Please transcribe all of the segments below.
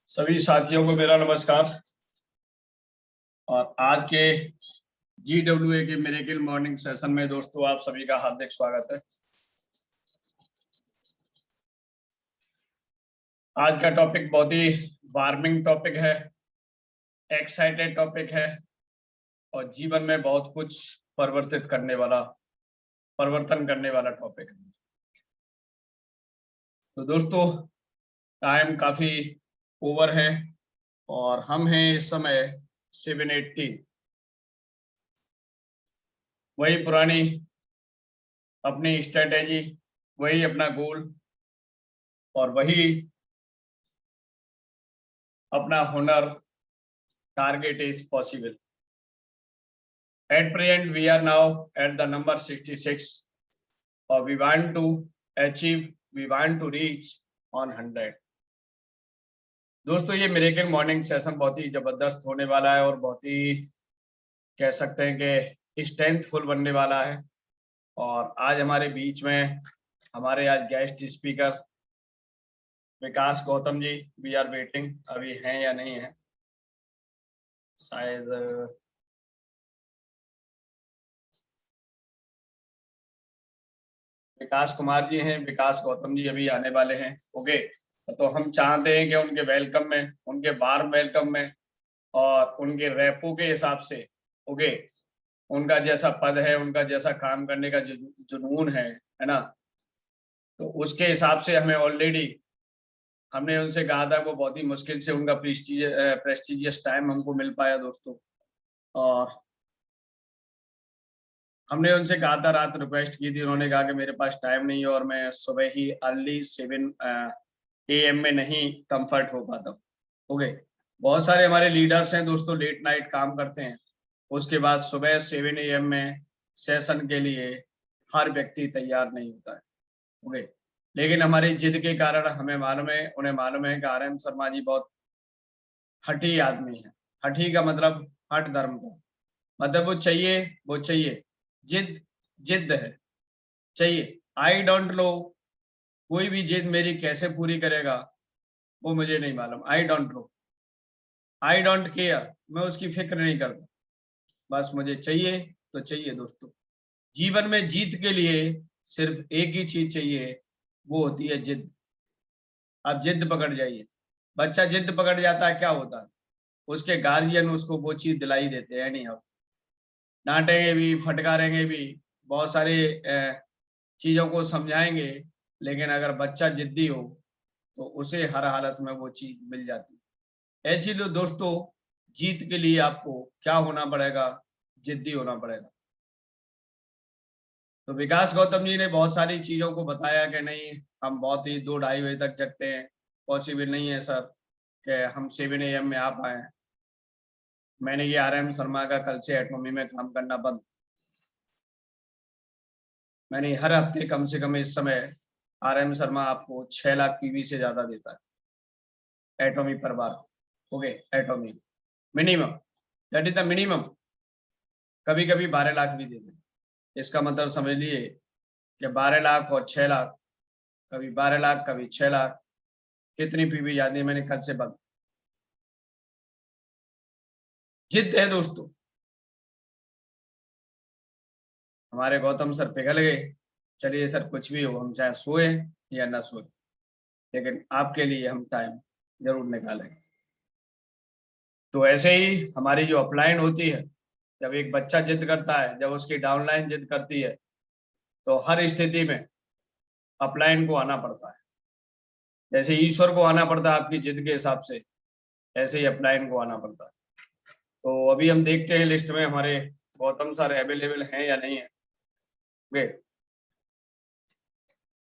सभी साथियों को मेरा नमस्कार। और आज के GWA के मिरेकल मॉर्निंग सेशन में दोस्तों आप सभी का हार्दिक स्वागत है। आज का टॉपिक बहुत ही वार्मिंग टॉपिक है, एक्साइटेड टॉपिक है और जीवन में बहुत कुछ परिवर्तन करने वाला टॉपिक है। तो दोस्तों टाइम काफी ओवर है और हम हैं इस समय 780, वही पुरानी अपनी स्ट्रेटेजी, वही अपना गोल और वही अपना हुनर। Target is possible. At present we are now at the number 66 or we want to reach on 100। दोस्तों ये मिरेकल मॉर्निंग सेशन बहुत ही जबरदस्त होने वाला है और बहुत ही कह सकते हैं कि स्ट्रेंथफुल बनने वाला है। और आज हमारे बीच में हमारे आज guest speaker Vikas Gautam ji, we are waiting, अभी हैं या नहीं है, शायद विकास कुमार जी हैं, विकास गौतम जी अभी आने वाले हैं। ओके, तो हम चाहते हैं कि उनके वेलकम में, उनके वार्म वेलकम में और उनके रेपो के हिसाब से, ओके, उनका जैसा पद है, उनका जैसा काम करने का जुनून है ना, तो उसके हिसाब से हमने उनसे कहा था, वो बहुत ही मुश्किल से उनका प्रेस्टिजियस टाइम हमको मिल पाया दोस्तों। और हमने उनसे कहा था, रात रिक्वेस्ट की थी, उन्होंने कहा कि मेरे पास टाइम नहीं है और मैं सुबह ही अर्ली 7 AM में नहीं कंफर्ट हो पाता। ओके, बहुत सारे हमारे लीडर्स हैं दोस्तों, लेट नाइट काम करते हैं, उसके बाद सुबह 7 AM में सेशन के लिए हर व्यक्ति तैयार नहीं होता है। ओके, लेकिन हमारी जिद के कारण उन्हें मालूम है कि RM शर्मा जी बहुत हठी आदमी है। हठी का मतलब हठ धर्म का मतलब वो चाहिए, जिद है, चाहिए। आई डोंट नो कोई भी जिद मेरी कैसे पूरी करेगा वो मुझे नहीं मालूम। I don't know, I don't care, मैं उसकी फिक्र नहीं करता, बस मुझे चाहिए तो चाहिए दोस्तों। जीवन में जीत के लिए सिर्फ एक ही चीज चाहिए, वो होती है जिद। आप जिद पकड़ जाइए। बच्चा जिद पकड़ जाता है, क्या होता है, उसके गार्जियन उसको वो चीज दिलाई देते हैं, नहीं, हम डांटेंगे भी, फटकारेंगे भी, बहुत सारे चीजों को समझाएंगे, लेकिन अगर बच्चा जिद्दी हो तो उसे हर हालत में वो चीज मिल जाती है। ऐसी लो दोस्तों, जीत के लिए आपको क्या होना पड़ेगा, जिद्दी होना पड़ेगा। तो विकास गौतम जी ने बहुत सारी चीजों को बताया कि नहीं, हम बहुत ही 2-2:30 बजे तक जगते हैं, पॉसिबल नहीं है सर कि हम 7 AM में आ पाए। मैंने ये RM शर्मा का कल से एटॉमी में काम करना बंद। मैंने हर हफ्ते कम से कम इस समय RM शर्मा आपको 6 लाख PV से ज्यादा देता है एटॉमी पर बार। ओके, एटॉमी minimum, that is the minimum. कभी कभी 12 लाख भी दे देते। इसका मतलब समझ लिए कि 12 लाख और 6 लाख, कभी 12 लाख कभी 6 लाख, कितनी PV जाती है। मैंने कल से बंद। जिद है दोस्तों। हमारे गौतम सर पिघल गए, चलिए सर कुछ भी हो, हम चाहे सोए या ना सोए, लेकिन आपके लिए हम टाइम जरूर निकालेंगे। तो ऐसे ही हमारी जो अपलाइन होती है, जब एक बच्चा जिद करता है, जब उसकी डाउनलाइन जिद करती है, तो हर स्थिति में अपलाइन को आना पड़ता है। जैसे ईश्वर को आना पड़ता है आपकी जिद के हिसाब से, ऐसे ही अपलाइन को आना पड़ता है। तो अभी हम देखते हैं लिस्ट में हमारे गौतम सर अवेलेबल हैं या नहीं है। ओके,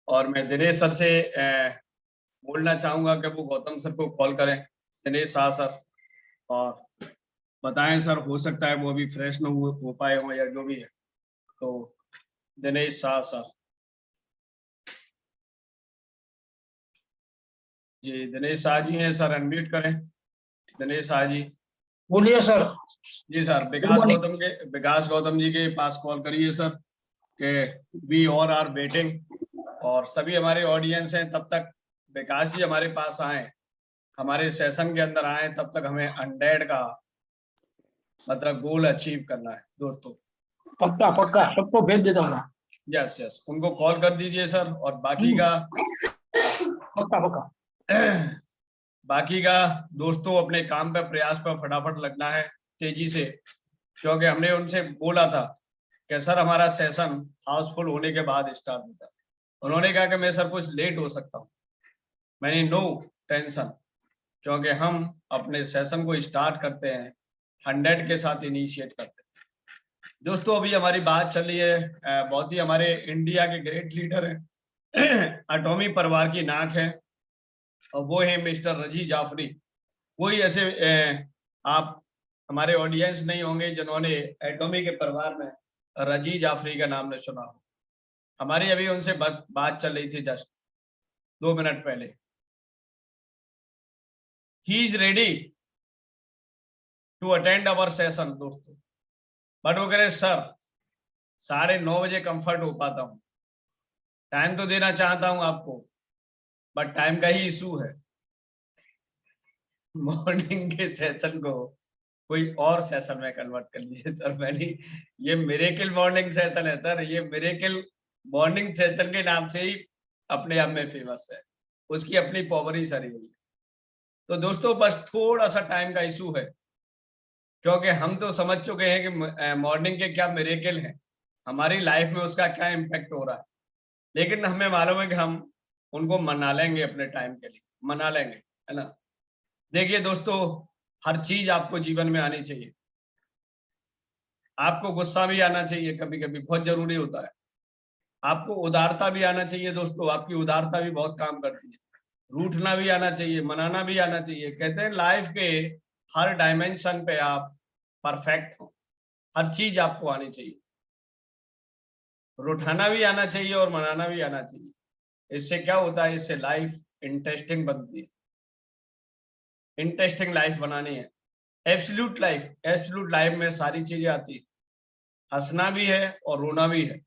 और मैं दिनेश सर से बोलना चाहूंगा कि वो गौतम सर को कॉल करें, दिनेश शाह सर, और बताएं सर, हो सकता है वो अभी फ्रेश न हो पाए हो या जो भी है। तो दिनेश शाह सर जी, दिनेश शाह जी हैं सर, अनम्यूट करें दिनेश शाह जी। बोलिए सर। जी सर, विकास गौतम जी के पास कॉल करिए सर कि वी ऑल आर वेटिंग। और सभी हमारे ऑडियंस हैं, तब तक विकास जी हमारे पास आए, हमारे सेशन के अंदर आए तब तक हमें 100 का मतलब गोल अचीव करना है दोस्तों। पक्का पक्का सबको भेज देता हूँ। यस यस, उनको कॉल कर दीजिए सर। और बाकी का पक्का पक्का बाकी का दोस्तों अपने काम पे प्रयास पर फटाफट लगना है तेजी से, क्योंकि हमने उनसे बोला था कि सर हमारा सेशन हाउसफुल होने के बाद स्टार्ट होता। उन्होंने कहा कि मैं सर कुछ लेट हो सकता हूँ। मैंने नो टेंशन, क्योंकि हम अपने सेशन को स्टार्ट करते हैं 100 के साथ इनिशिएट करते हैं। दोस्तों अभी हमारी बात चल रही है, बहुत ही हमारे इंडिया के ग्रेट लीडर हैं, एटॉमी परिवार की नाक है, और वो है मिस्टर रजी जाफरी। कोई ऐसे आप हमारे ऑडियंस नहीं होंगे जिन्होंने एटॉमी के परिवार में रजी जाफरी का नाम न सुना हो। हमारी अभी उनसे बात चल रही थी जस्ट 2 मिनट पहले। He is ready to attend our session दोस्तों, बट वो कह रहे सर 9:30 बजे कंफर्ट हो पाता हूँ। टाइम तो देना चाहता हूं आपको, बट टाइम का ही इशू है। मॉर्निंग के सेशन को कोई और सेशन में कन्वर्ट कर लीजिए सर। मैंने ये मिरेकल मॉर्निंग सेशन है सर, ये मिरेकल मॉर्निंग सेशन के नाम से ही अपने आप में फेमस है, उसकी अपनी पावर ही सारी हुई है। तो दोस्तों बस थोड़ा सा टाइम का इशू है, क्योंकि हम तो समझ चुके हैं कि मॉर्निंग के क्या मिरेकल हैं, हमारी लाइफ में उसका क्या इम्पैक्ट हो रहा है। लेकिन हमें मालूम है कि हम उनको मना लेंगे, अपने टाइम के लिए मना लेंगे, है ना। देखिए दोस्तों, हर चीज आपको जीवन में आनी चाहिए। आपको गुस्सा भी आना चाहिए, कभी कभी बहुत जरूरी होता है। आपको उदारता भी आना चाहिए दोस्तों, आपकी उदारता भी बहुत काम करती है। रूठना भी आना चाहिए, मनाना भी आना चाहिए। कहते हैं लाइफ के हर डायमेंशन पे आप परफेक्ट हो, हर चीज आपको आनी चाहिए। रूठाना भी आना चाहिए और मनाना भी आना चाहिए। इससे क्या होता है, इससे लाइफ इंटरेस्टिंग बनती है। इंटरेस्टिंग लाइफ बनानी है, एब्सोल्यूट लाइफ में सारी चीजें आती है। हंसना भी है और रोना भी है।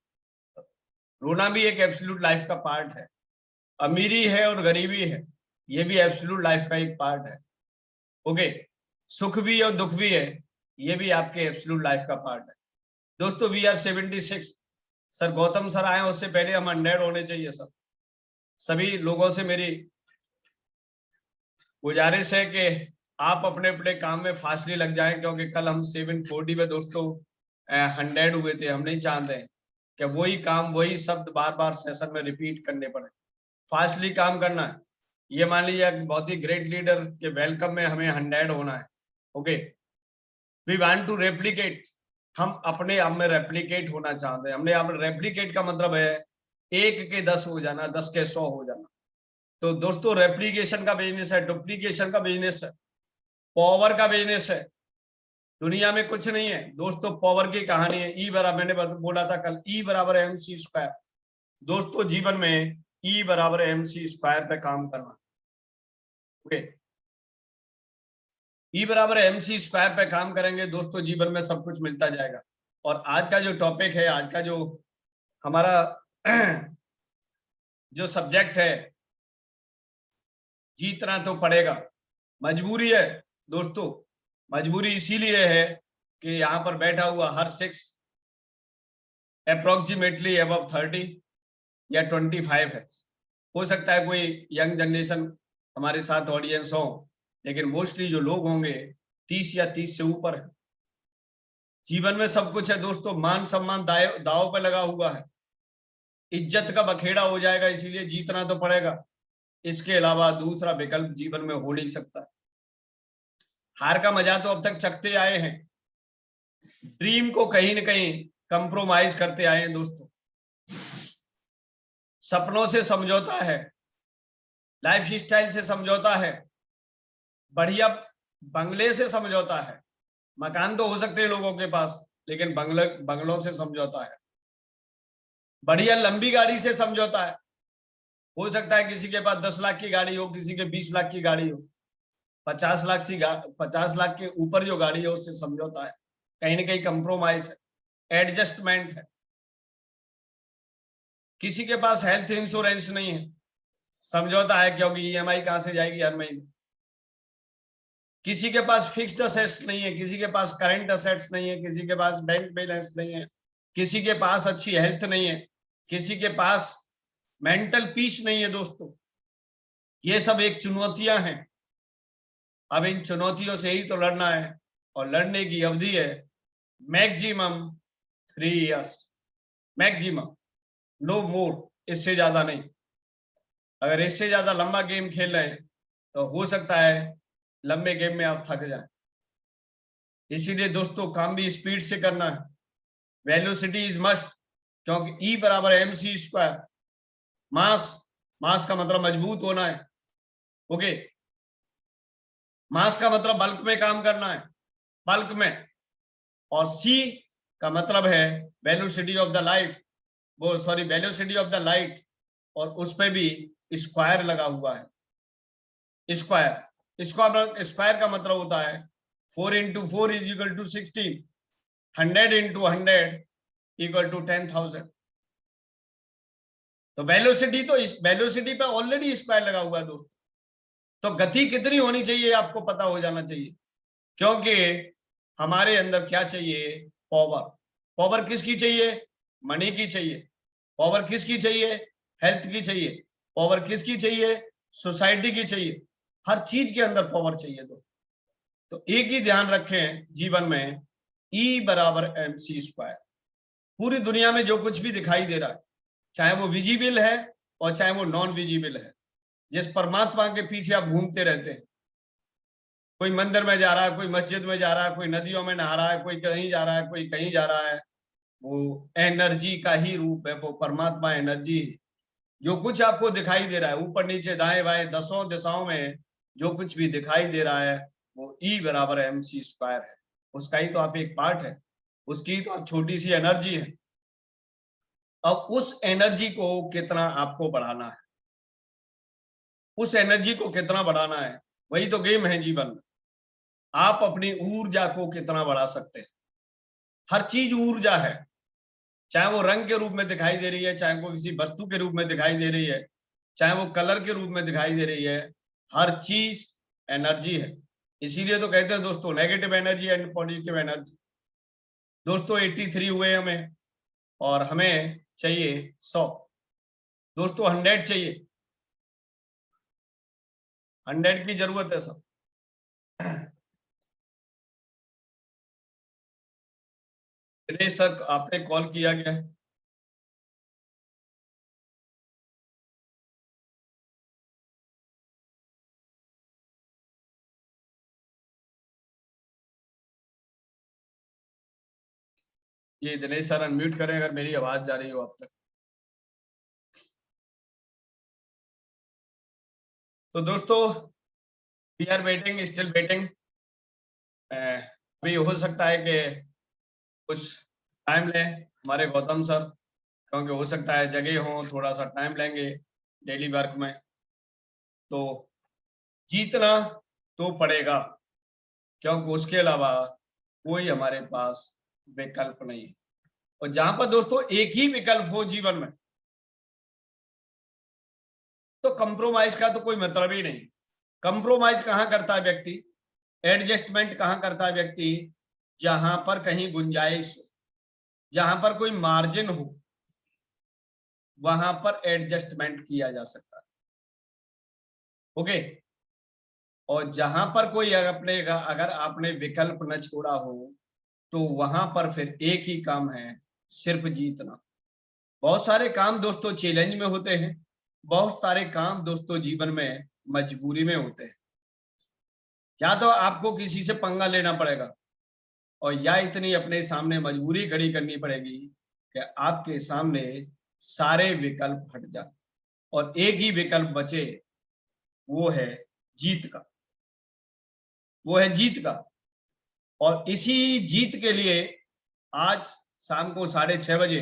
रोना भी एक एब्सोल्यूट लाइफ का पार्ट है। अमीरी है और गरीबी है, ये भी एब्सोल्यूट लाइफ का एक पार्ट है। ओके, सुख भी और दुख भी है, ये भी आपके एब्सोल्यूट लाइफ का पार्ट है। दोस्तों we are 76। Sir Gautam sir आए उससे पहले हम 100 होने चाहिए सर। सभी लोगों से मेरी गुजारिश है कि आप अपने अपने काम में फासले लग जाएं, क्योंकि कल हम 740 में दोस्तों 100 हुए थे। हम नहीं चाहते कि वही काम वही शब्द बार बार सेशन में रिपीट करने पड़े। फास्टली काम करना है। ये मान लीजिए बहुत ही ग्रेट लीडर के वेलकम में हमें 100 होना है। Okay, we want to replicate. हम अपने आप में रेप्लिकेट होना चाहते हैं। हमने आप रेप्लिकेट का मतलब है 1 के 10 हो जाना, 10 के 100 हो जाना। तो दोस्तों रेप्लिकेशन का बिजनेस है, डुप्लीकेशन का बिजनेस है, पावर का बिजनेस है। दुनिया में कुछ नहीं है दोस्तों, पावर की कहानी है। ई बराबर, मैंने बोला था कल, ई बराबर MC स्क्वायर। दोस्तों जीवन में ई बराबर MC स्क्वायर पे काम करना। ओके, ई बराबर MC स्क्वायर पे काम करेंगे दोस्तों, जीवन में सब कुछ मिलता जाएगा। और आज का जो टॉपिक है, आज का जो हमारा जो सब्जेक्ट है, जीतना तो पड़ेगा, मजबूरी है दोस्तों। मजबूरी इसीलिए है कि यहाँ पर बैठा हुआ हर 6 अप्रोक्सीमेटली अबव 30 या 25 है। हो सकता है कोई यंग जनरेशन हमारे साथ ऑडियंस हो, लेकिन मोस्टली जो लोग होंगे 30 या 30 से ऊपर है। जीवन में सब कुछ है दोस्तों, मान सम्मान दाव पे लगा हुआ है, इज्जत का बखेड़ा हो जाएगा, इसीलिए जीतना तो पड़ेगा। इसके अलावा दूसरा विकल्प जीवन में हो नहीं सकता। हार का मजा तो अब तक चखते आए हैं, ड्रीम को कहीं न कहीं कंप्रोमाइज करते आए हैं दोस्तों। सपनों से समझौता है, लाइफ स्टाइल से समझौता है, बढ़िया बंगले से समझौता है। मकान तो हो सकते हैं लोगों के पास, लेकिन बंगलों से समझौता है। बढ़िया लंबी गाड़ी से समझौता है। हो सकता है किसी के पास 10 लाख की गाड़ी हो, किसी के 20 लाख की गाड़ी हो, 50 लाख के ऊपर जो गाड़ी है उससे समझौता है। कहीं ना कहीं कंप्रोमाइज है, एडजस्टमेंट है। किसी के पास हेल्थ इंश्योरेंस नहीं है, समझौता है, क्योंकि EMI कहां से जाएगी हर महीने। किसी के पास फिक्स्ड असेट्स नहीं है, किसी के पास करंट असेट्स नहीं है, किसी के पास बैंक बैलेंस नहीं है, किसी के पास अच्छी हेल्थ नहीं है, किसी के पास मेंटल पीस नहीं है दोस्तों। ये सब एक चुनौतियां हैं। अब इन चुनौतियों से ही तो लड़ना है, और लड़ने की अवधि है मैक्सिमम 3 इयर्स, मैक्सिमम, नो मोर, इससे ज्यादा नहीं। अगर इससे ज्यादा लंबा गेम खेल रहे हैं तो हो सकता है लंबे गेम में आप थक जाए। इसीलिए दोस्तों काम भी स्पीड से करना है। वेलोसिटी इज मस्ट, क्योंकि E बराबर mc स्क्वायर, मास, मास का मतलब मजबूत होना है। ओके, मास का मतलब बल्क में काम करना है, बल्क में। और C का मतलब है वेलोसिटी ऑफ द लाइट, वो sorry velocity of the light, और उस पे भी स्क्वायर लगा हुआ है। स्क्वायर, स्क्वायर का मतलब होता है 4 into 4 is equal to 16, 100 into 100 equal to 10,000। तो वेलोसिटी, तो इस वेलोसिटी पे ऑलरेडी स्क्वायर लगा हुआ है दोस्तों। तो गति कितनी होनी चाहिए आपको पता हो जाना चाहिए, क्योंकि हमारे अंदर क्या चाहिए, पावर। पावर किसकी चाहिए, मनी की चाहिए। पावर किसकी चाहिए, हेल्थ की चाहिए। पावर किसकी चाहिए, सोसाइटी की चाहिए। हर चीज के अंदर पावर चाहिए दोस्तों। तो एक ही ध्यान रखें जीवन में, E बराबर mc स्क्वायर। पूरी दुनिया में जो कुछ भी दिखाई दे रहा है, चाहे वो विजिबल है और चाहे वो नॉन विजिबल है, जिस परमात्मा के पीछे आप घूमते रहते हैं, कोई मंदिर में जा रहा है, कोई मस्जिद में जा रहा है, कोई नदियों में नहा रहा है, कोई कहीं जा रहा है, कोई कहीं जा रहा है, वो एनर्जी का ही रूप है, वो परमात्मा एनर्जी। जो कुछ आपको दिखाई दे रहा है ऊपर नीचे दाएं बाएं दसों दिशाओं में, जो कुछ भी दिखाई दे रहा है वो E बराबर mc स्क्वायर है। उसका ही तो आप एक पार्ट है, उसकी तो आप छोटी सी एनर्जी है। अब उस एनर्जी को कितना आपको बढ़ाना है, उस एनर्जी को कितना बढ़ाना है, वही तो गेम है जीवन में। आप अपनी ऊर्जा को कितना बढ़ा सकते हैं। हर चीज ऊर्जा है, चाहे वो रंग के रूप में दिखाई दे रही है, चाहे वो किसी वस्तु के रूप में दिखाई दे रही है, चाहे वो कलर के रूप में दिखाई दे रही है, हर चीज एनर्जी है। इसीलिए तो कहते हैं दोस्तों negative energy and positive energy. दोस्तों 83 हुए हमें, और हमें चाहिए 100। दोस्तों 100 चाहिए, 100 की जरूरत है सब। दिनेश सर आपने कॉल किया गया है। जी दिनेश सर अनम्यूट करें अगर मेरी आवाज जा रही हो आप तक। तो दोस्तों we are waiting, still waiting. अभी हो सकता है कि कुछ टाइम लें हमारे गौतम सर, क्योंकि हो सकता है जगह हो, थोड़ा सा टाइम लेंगे डेली वर्क में। तो जीतना तो पड़ेगा, क्योंकि उसके अलावा कोई हमारे पास विकल्प नहीं है। और जहां पर दोस्तों एक ही विकल्प हो जीवन में, तो कंप्रोमाइज का तो कोई मतलब ही नहीं। कंप्रोमाइज कहां करता है व्यक्ति, एडजस्टमेंट कहां करता है व्यक्ति, जहां पर कहीं गुंजाइश हो, जहां पर कोई मार्जिन हो, वहां पर एडजस्टमेंट किया जा सकता है। ओके, और जहां पर कोई अपने अगर आपने विकल्प न छोड़ा हो, तो वहां पर फिर एक ही काम है, सिर्फ जीतना। बहुत सारे काम दोस्तों चैलेंज में होते हैं, बहुत सारे काम दोस्तों जीवन में मजबूरी में होते हैं। या तो आपको किसी से पंगा लेना पड़ेगा, और या इतनी अपने सामने मजबूरी खड़ी करनी पड़ेगी कि आपके सामने सारे विकल्प हट जाए और एक ही विकल्प बचे, वो है जीत का, वो है जीत का। और इसी जीत के लिए आज शाम को 6:30 बजे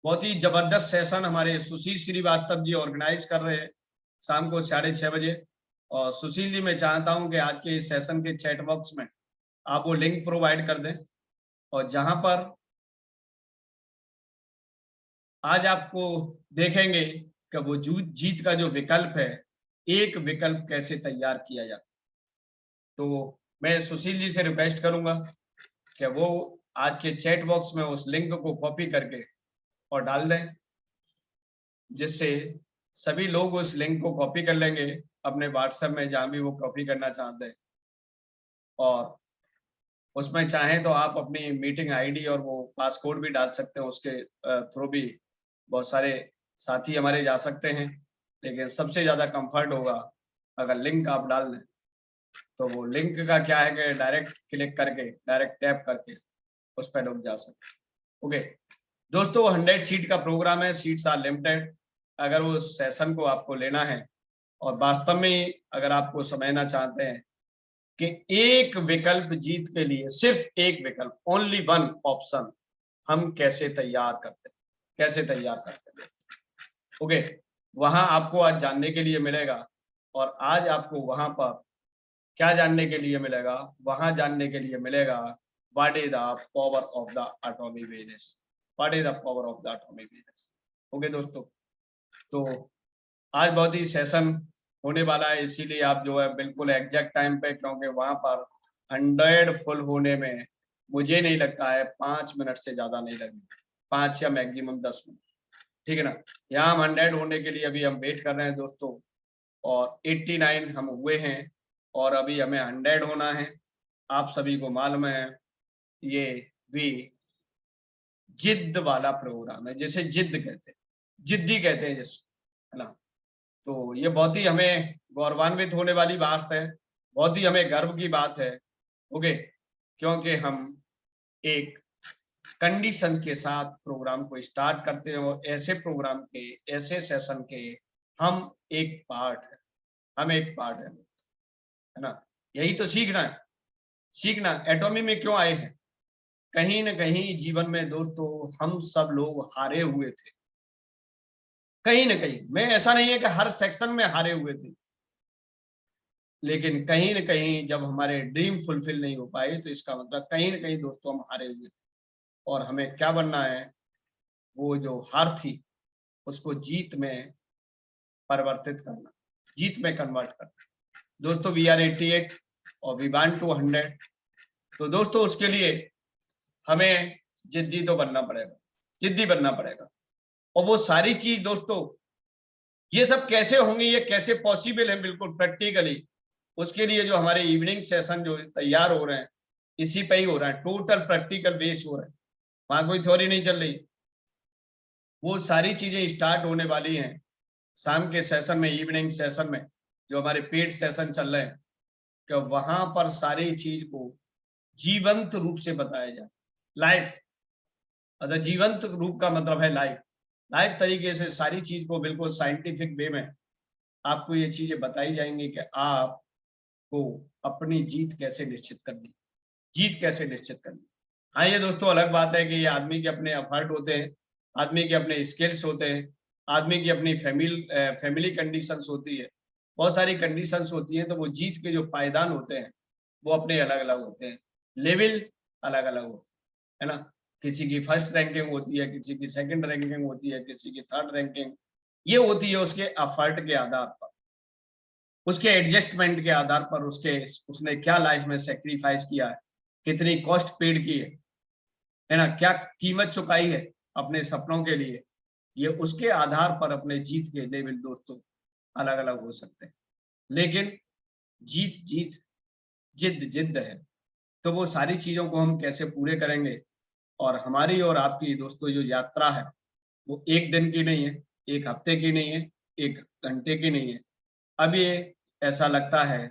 बहुत ही जबरदस्त सेशन हमारे सुशील श्रीवास्तव जी ऑर्गेनाइज कर रहे हैं, शाम को 6:30 बजे। और सुशील जी मैं चाहता हूं कि आज के इस सेशन के चैट बॉक्स में आप वो लिंक प्रोवाइड कर दें, और जहां पर आज आपको देखेंगे कि वो जीत का जो विकल्प है, एक विकल्प कैसे तैयार किया जाता है। तो मैं सुशील जी से रिक्वेस्ट करूंगा कि वो आज के चैट बॉक्स में उस लिंक को कॉपी करके और डाल दें, जिससे सभी लोग उस लिंक को कॉपी कर लेंगे अपने व्हाट्सएप में, जहां भी वो कॉपी करना चाहते हैं, और उसमें चाहें तो आप अपनी मीटिंग आईडी और वो पासकोड भी डाल सकते हैं। उसके थ्रू भी बहुत सारे साथी हमारे जा सकते हैं, लेकिन सबसे ज्यादा कंफर्ट होगा अगर लिंक आप डाल दें। तो वो लिंक का क्या है कि डायरेक्ट क्लिक करके, डायरेक्ट टैप करके उस पर लोग जा सकते हैं। ओके दोस्तों, 100 सीट का प्रोग्राम है, सीट्स आर लिमिटेड। अगर उस सेशन को आपको लेना है और वास्तव में अगर आपको समझना चाहते हैं कि एक विकल्प जीत के लिए, सिर्फ एक विकल्प, ओनली वन ऑप्शन, हम कैसे तैयार करते हैं, कैसे तैयार करते हैं, ओके, वहां आपको आज जानने के लिए मिलेगा। और आज आपको वहां पर क्या जानने के लिए मिलेगा? वहां जानने के लिए मिलेगा what is the power of the atomic business, what is the power of the atomic business. Okay दोस्तों, तो आज बहुत ही सेशन होने वाला है, इसीलिए आप जो है बिल्कुल एग्जैक्ट टाइम पे, क्योंकि वहां पर 100 फुल होने में मुझे नहीं लगता है 5 मिनट से ज्यादा नहीं लगेंगे, 5 या मैक्सिमम 10 मिनट, ठीक है ना। यहाँ हम 100 होने के लिए अभी हम वेट कर रहे हैं दोस्तों, और 89 हम हुए हैं, और अभी हमें 100 होना है। आप सभी को मालूम है ये भी जिद्द वाला प्रोग्राम है, जैसे जिद्द कहते हैं, जिद्दी कहते हैं जिस, है ना। तो ये बहुत ही हमें गौरवान्वित होने वाली बात है, बहुत ही हमें गर्व की बात है, ओके, क्योंकि हम एक कंडीशन के साथ प्रोग्राम को स्टार्ट करते हैं, और ऐसे प्रोग्राम के, ऐसे सेशन के हम एक पार्ट है, हम एक पार्ट है ना। यही तो सीखना है, सीखना। एटॉमी में क्यों आए हैं? कहीं न कहीं जीवन में दोस्तों हम सब लोग हारे हुए थे, कहीं न कहीं। मैं, ऐसा नहीं है कि हर सेक्शन में हारे हुए थे, लेकिन कहीं न कहीं जब हमारे ड्रीम फुलफिल नहीं हो पाए, तो इसका मतलब कहीं न कहीं दोस्तों हम हारे हुए थे। और हमें क्या बनना है? वो जो हार थी उसको जीत में परिवर्तित करना, जीत में कन्वर्ट करना। दोस्तों वी आर 88 और वी वांट टू 100। तो दोस्तों उसके लिए हमें जिद्दी तो बनना पड़ेगा, जिद्दी बनना पड़ेगा। और वो सारी चीज दोस्तों, ये सब कैसे होंगी, ये कैसे पॉसिबल है? बिल्कुल प्रैक्टिकली उसके लिए जो हमारे इवनिंग सेशन जो तैयार हो रहे हैं, इसी पे ही हो रहा है, टोटल प्रैक्टिकल बेस हो रहा है, वहां कोई थ्योरी नहीं चल रही। वो सारी चीजें स्टार्ट होने वाली हैं शाम के सेशन में, इवनिंग सेशन में, जो हमारे पेड सेशन चल रहे हैं, कि वहां पर सारी चीज को जीवंत रूप से बताया जाए, लाइव। अगर जीवंत रूप का मतलब है लाइव, लाइव तरीके से सारी चीज को बिल्कुल साइंटिफिक वे में आपको ये चीजें बताई जाएंगी कि आपको अपनी जीत कैसे निश्चित करनी, जीत कैसे निश्चित करनी। हाँ ये दोस्तों अलग बात है कि ये आदमी के अपने एफर्ट होते हैं, आदमी के अपने स्किल्स होते हैं, आदमी की अपनी फैमिली कंडीशंस होती है, बहुत सारी कंडीशंस होती हैं। तो वो जीत के जो पायदान होते हैं वो अपने अलग अलग होते हैं, लेवल अलग अलग होते हैं, है ना। किसी की फर्स्ट रैंकिंग होती है, किसी की सेकंड रैंकिंग होती है, किसी की थर्ड रैंकिंग। ये होती है उसके एफर्ट के आधार पर, उसके एडजस्टमेंट के आधार पर, उसने क्या लाइफ में सेक्रीफाइस किया है, कितनी कॉस्ट पेड की है ना, क्या कीमत चुकाई है अपने सपनों के लिए। ये उसके आधार पर अपने जीत के लेवल दोस्तों अलग अलग हो सकते हैं, लेकिन जीत जीत, जिद्द जिद्द है। तो वो सारी चीजों को हम कैसे पूरे करेंगे, और हमारी और आपकी दोस्तों जो यात्रा है वो एक दिन की नहीं है, एक हफ्ते की नहीं है, एक घंटे की नहीं है। अब ये ऐसा लगता है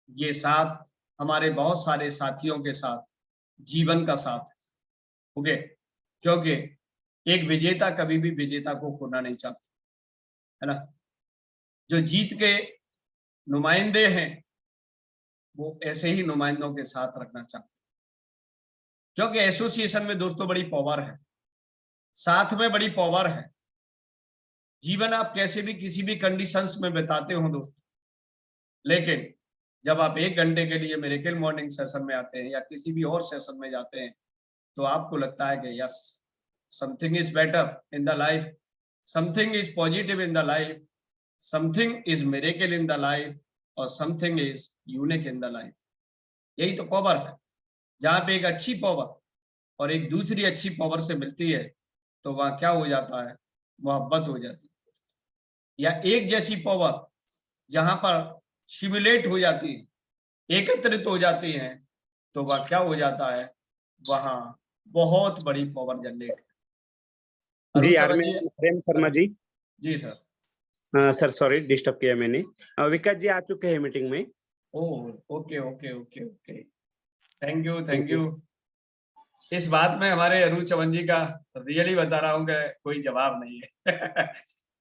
ये साथ हमारे बहुत सारे साथियों के साथ जीवन का साथ है, ओके, क्योंकि एक विजेता कभी भी विजेता को खोना नहीं चाहता, है ना। जो जीत के नुमाइंदे हैं वो ऐसे ही नुमाइंदों के साथ रखना चाहते, क्योंकि एसोसिएशन में दोस्तों बड़ी पावर है, साथ में बड़ी पावर है। जीवन आप कैसे भी किसी भी कंडीशंस में बिताते हो दोस्तों, लेकिन जब आप 1 घंटे के लिए मिरेकल मॉर्निंग सेशन में आते हैं या किसी भी और सेशन में जाते हैं, तो आपको लगता है कि yes, something is better in the life, something is positive in the life, something is miracle in the life, और something is unique in the life. यही तो पावर है। जहाँ पे एक अच्छी पावर और एक दूसरी अच्छी पावर से मिलती है तो वहाँ क्या हो जाता है, मोहब्बत हो जाती है। या एक जैसी पावर जहाँ पर सिमुलेट हो जाती है, एकत्रित हो जाती हैं, तो वह क्या हो जाता है, वहाँ बहुत बड़ी पावर जनरेट। जी अरुण यार, चौहान मैं जी, प्रेम शर्मा जी। जी सर। सर सॉरी डिस्टर्ब किया मैंने। विकास जी आ चुके हैं मीटिंग में। Oh, okay okay okay okay, thank you thank thank you. You. इस बात में हमारे अरुण चौहान जी का रियली बता रहा हूँ कि कोई जवाब नहीं है।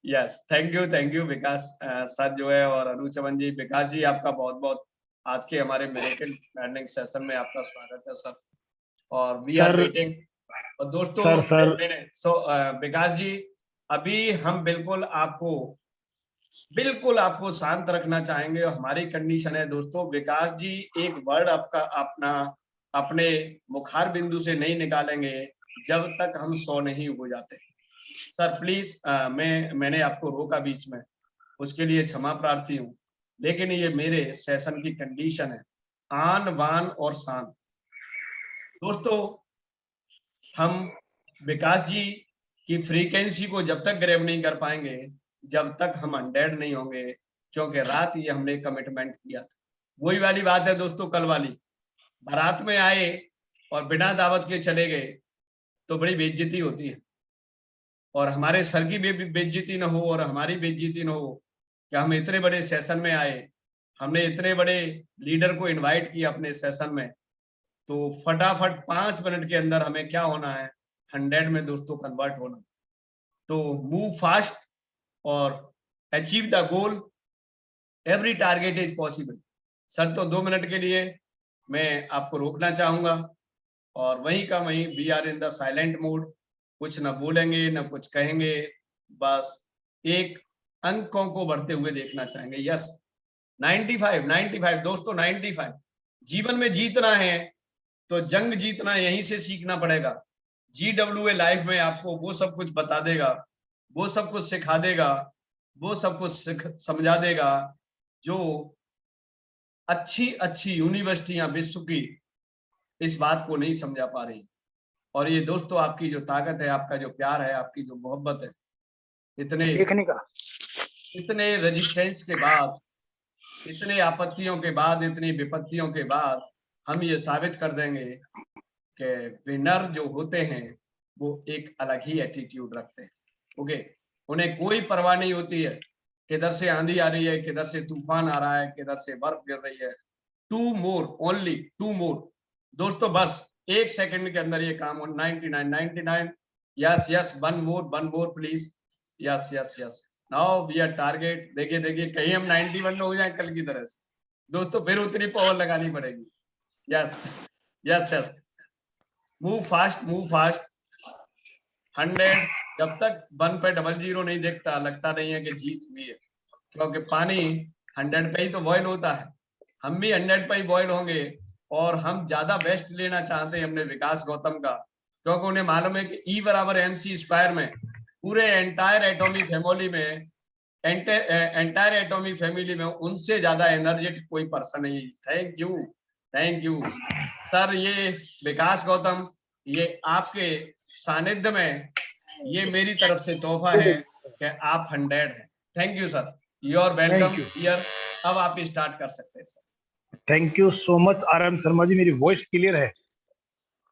Yes, thank you Vikas sir जो है, और अरुण चौहान जी। विकास जी आपका बहुत बहुत आज के हमारे मिरेकल लर्निंग सेशन में आपका स्वागत है सर, और वी आर सर वेटिंग। और दोस्तों सर विकास जी, अभी हम बिल्कुल आपको शांत रखना चाहेंगे, और हमारी कंडीशन है दोस्तों, विकास जी एक वर्ड आपका अपना अपने मुखार बिंदु से नहीं निकालेंगे जब तक हम 100 नहीं हो जाते। सर प्लीज, मैंने आपको रोका बीच में, उसके लिए क्षमा प्रार्थी हूँ, लेकिन ये मेरे सेशन की कंडीशन है, आन बान और शान। दोस्तों, हम विकास जी की फ्रीक्वेंसी को जब तक ग्रैब नहीं कर पाएंगे, जब तक हम 100 नहीं होंगे, क्योंकि रात ये हमने कमिटमेंट किया था। वही वाली बात है दोस्तों, कल वाली, बारात में आए और बिना दावत के चले गए तो बड़ी बेइज्जती होती है, और हमारे सर की बेइज्जती न हो और हमारी बेइज्जती न हो कि हम इतने बड़े सेशन में आए, हमने इतने बड़े लीडर को इनवाइट किया अपने सेशन में, तो फटाफट 5 मिनट के अंदर हमें क्या होना है, 100 में दोस्तों कन्वर्ट होना। तो मूव फास्ट और achieve the goal, every target is possible. Sir तो 2 मिनट के लिए मैं आपको रोकना चाहूंगा, और वहीं का वहीं we are in the silent mode, कुछ ना बोलेंगे ना कुछ कहेंगे, बस एक अंकों को बढ़ते हुए देखना चाहेंगे। यस, 95 दोस्तों, 95। जीवन में जीतना है तो जंग जीतना यहीं से सीखना पड़ेगा। GWA लाइफ में आपको वो सब कुछ बता देगा, वो सब कुछ सिखा देगा, वो सब कुछ समझा देगा जो अच्छी अच्छी यूनिवर्सिटियां विश्व की इस बात को नहीं समझा पा रही। और ये दोस्तों आपकी जो ताकत है, आपका जो प्यार है, आपकी जो मोहब्बत है, देखने का इतने रेजिस्टेंस के बाद, इतने आपत्तियों के बाद, इतनी विपत्तियों के बाद हम ये साबित कर देंगे कि विनर जो होते हैं वो एक अलग ही एटीट्यूड रखते हैं। ओके, उन्हें कोई परवाह नहीं होती है किधर से आंधी आ रही है, किधर से तूफान आ रहा है, किधर से बर्फ गिर रही है। टू मोर, ओनली टू मोर। दोस्तों बस 1 सेकंड के अंदर ये काम हो। 99 yes yes, one more please. Yes yes yes, now we are target. देखिए कहीं हम 91 हो जाए कल की तरह से दोस्तों, फिर उतनी पावर लगानी पड़ेगी। Yes yes yes, move fast 100। जब तक 1 पे 00 नहीं देखता, लगता नहीं है कि जीत हुई है, क्योंकि पानी 100 पे ही तो बॉयल होता है। हम भी 100 पे ही बॉयल होंगे, और हम ज्यादा बेस्ट लेना चाहते हैं अपने विकास गौतम का, क्योंकि उन्हें मालूम है कि E बराबर MC² में पूरे एंटायर एटॉमिक फैमिली में उनसे ज्यादा एनर्जेटिक कोई पर्सन नहीं। Thank you sir. ये विकास गौतम, ये आपके सानिध्य में ये मेरी तरफ से तोहफा है कि आप 100 हैं। Thank you sir, you are welcome thank you here. अब आप स्टार्ट कर सकते हैं sir. Thank you so much RM Sharma ji. मेरी वॉइस क्लियर है,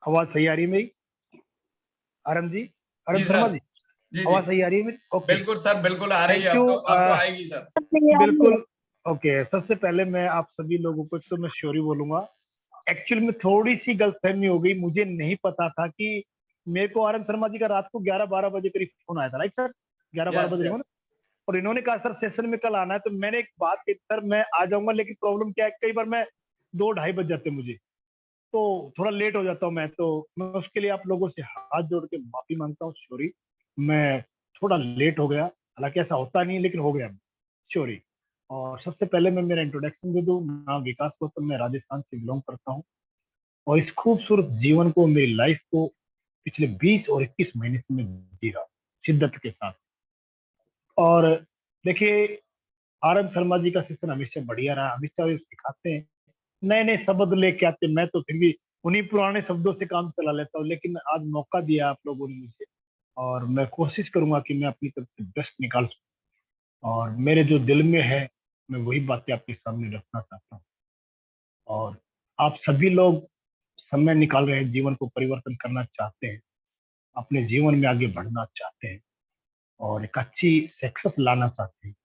आवाज सही आ रही है मेरी? आरएम जी, आरएम जी शर्मा सर, जी, जी आवाज सही आ रही है मेरी? ओके, बिल्कुल सर, बिल्कुल आ रही है। Thank you. अब तो आएगी सर। बिल्कुल ओके। सबसे पहले मैं आप सभी लोगों को तो मैं श्योरी बोलूंगा, एक्चुअल में थोड़ी सी गलतफहमी हो गई। मुझे नहीं पता था कि मेरे को आरएम शर्मा जी का रात को 11-12 बजे करीब फोन आया था, राइट सर? 11-12 यस बजे हो यस, ना? और इन्होंने कहा सर सेशन में कल आना है, तो मैंने एक बात की सर मैं आ जाऊंगा, लेकिन प्रॉब्लम क्या है, कई बार मैं 2-2:30 बज जाते हैं मुझे, तो थोड़ा लेट हो जाता हूँ मैं। तो मैं उसके लिए आप लोगों से हाथ जोड़ के माफी मांगता हूँ, सॉरी मैं थोड़ा लेट हो गया। हालांकि ऐसा होता नहीं, लेकिन हो गया, सॉरी। और सबसे पहले मैं मेरा इंट्रोडक्शन दे दूं। नाम विकास गौतम, मैं राजस्थान से बिलोंग करता हूँ, और इस खूबसूरत जीवन को, मेरी लाइफ को पिछले 20 और 21 महीने से मैं जी रहा हूँ शिद्दत के साथ। और देखिए, आरएम शर्मा जी का सेशन हमेशा बढ़िया रहा, हमेशा वे सिखाते हैं नए नए शब्द लेके आते, मैं तो फिर भी उन्हीं पुराने शब्दों से काम चला लेता हूँ, लेकिन आज मौका दिया आप लोगों ने मुझे, और मैं कोशिश करूंगा कि मैं अपनी तरफ से बेस्ट निकाल सकूं, और मेरे जो दिल में है मैं वही बातें आपके सामने रखना चाहता हूँ। और आप सभी लोग समय निकाल रहे हैं, जीवन को परिवर्तन करना चाहते हैं, अपने जीवन में आगे बढ़ना चाहते हैं, और एक अच्छी सक्सेस लाना चाहते हैं।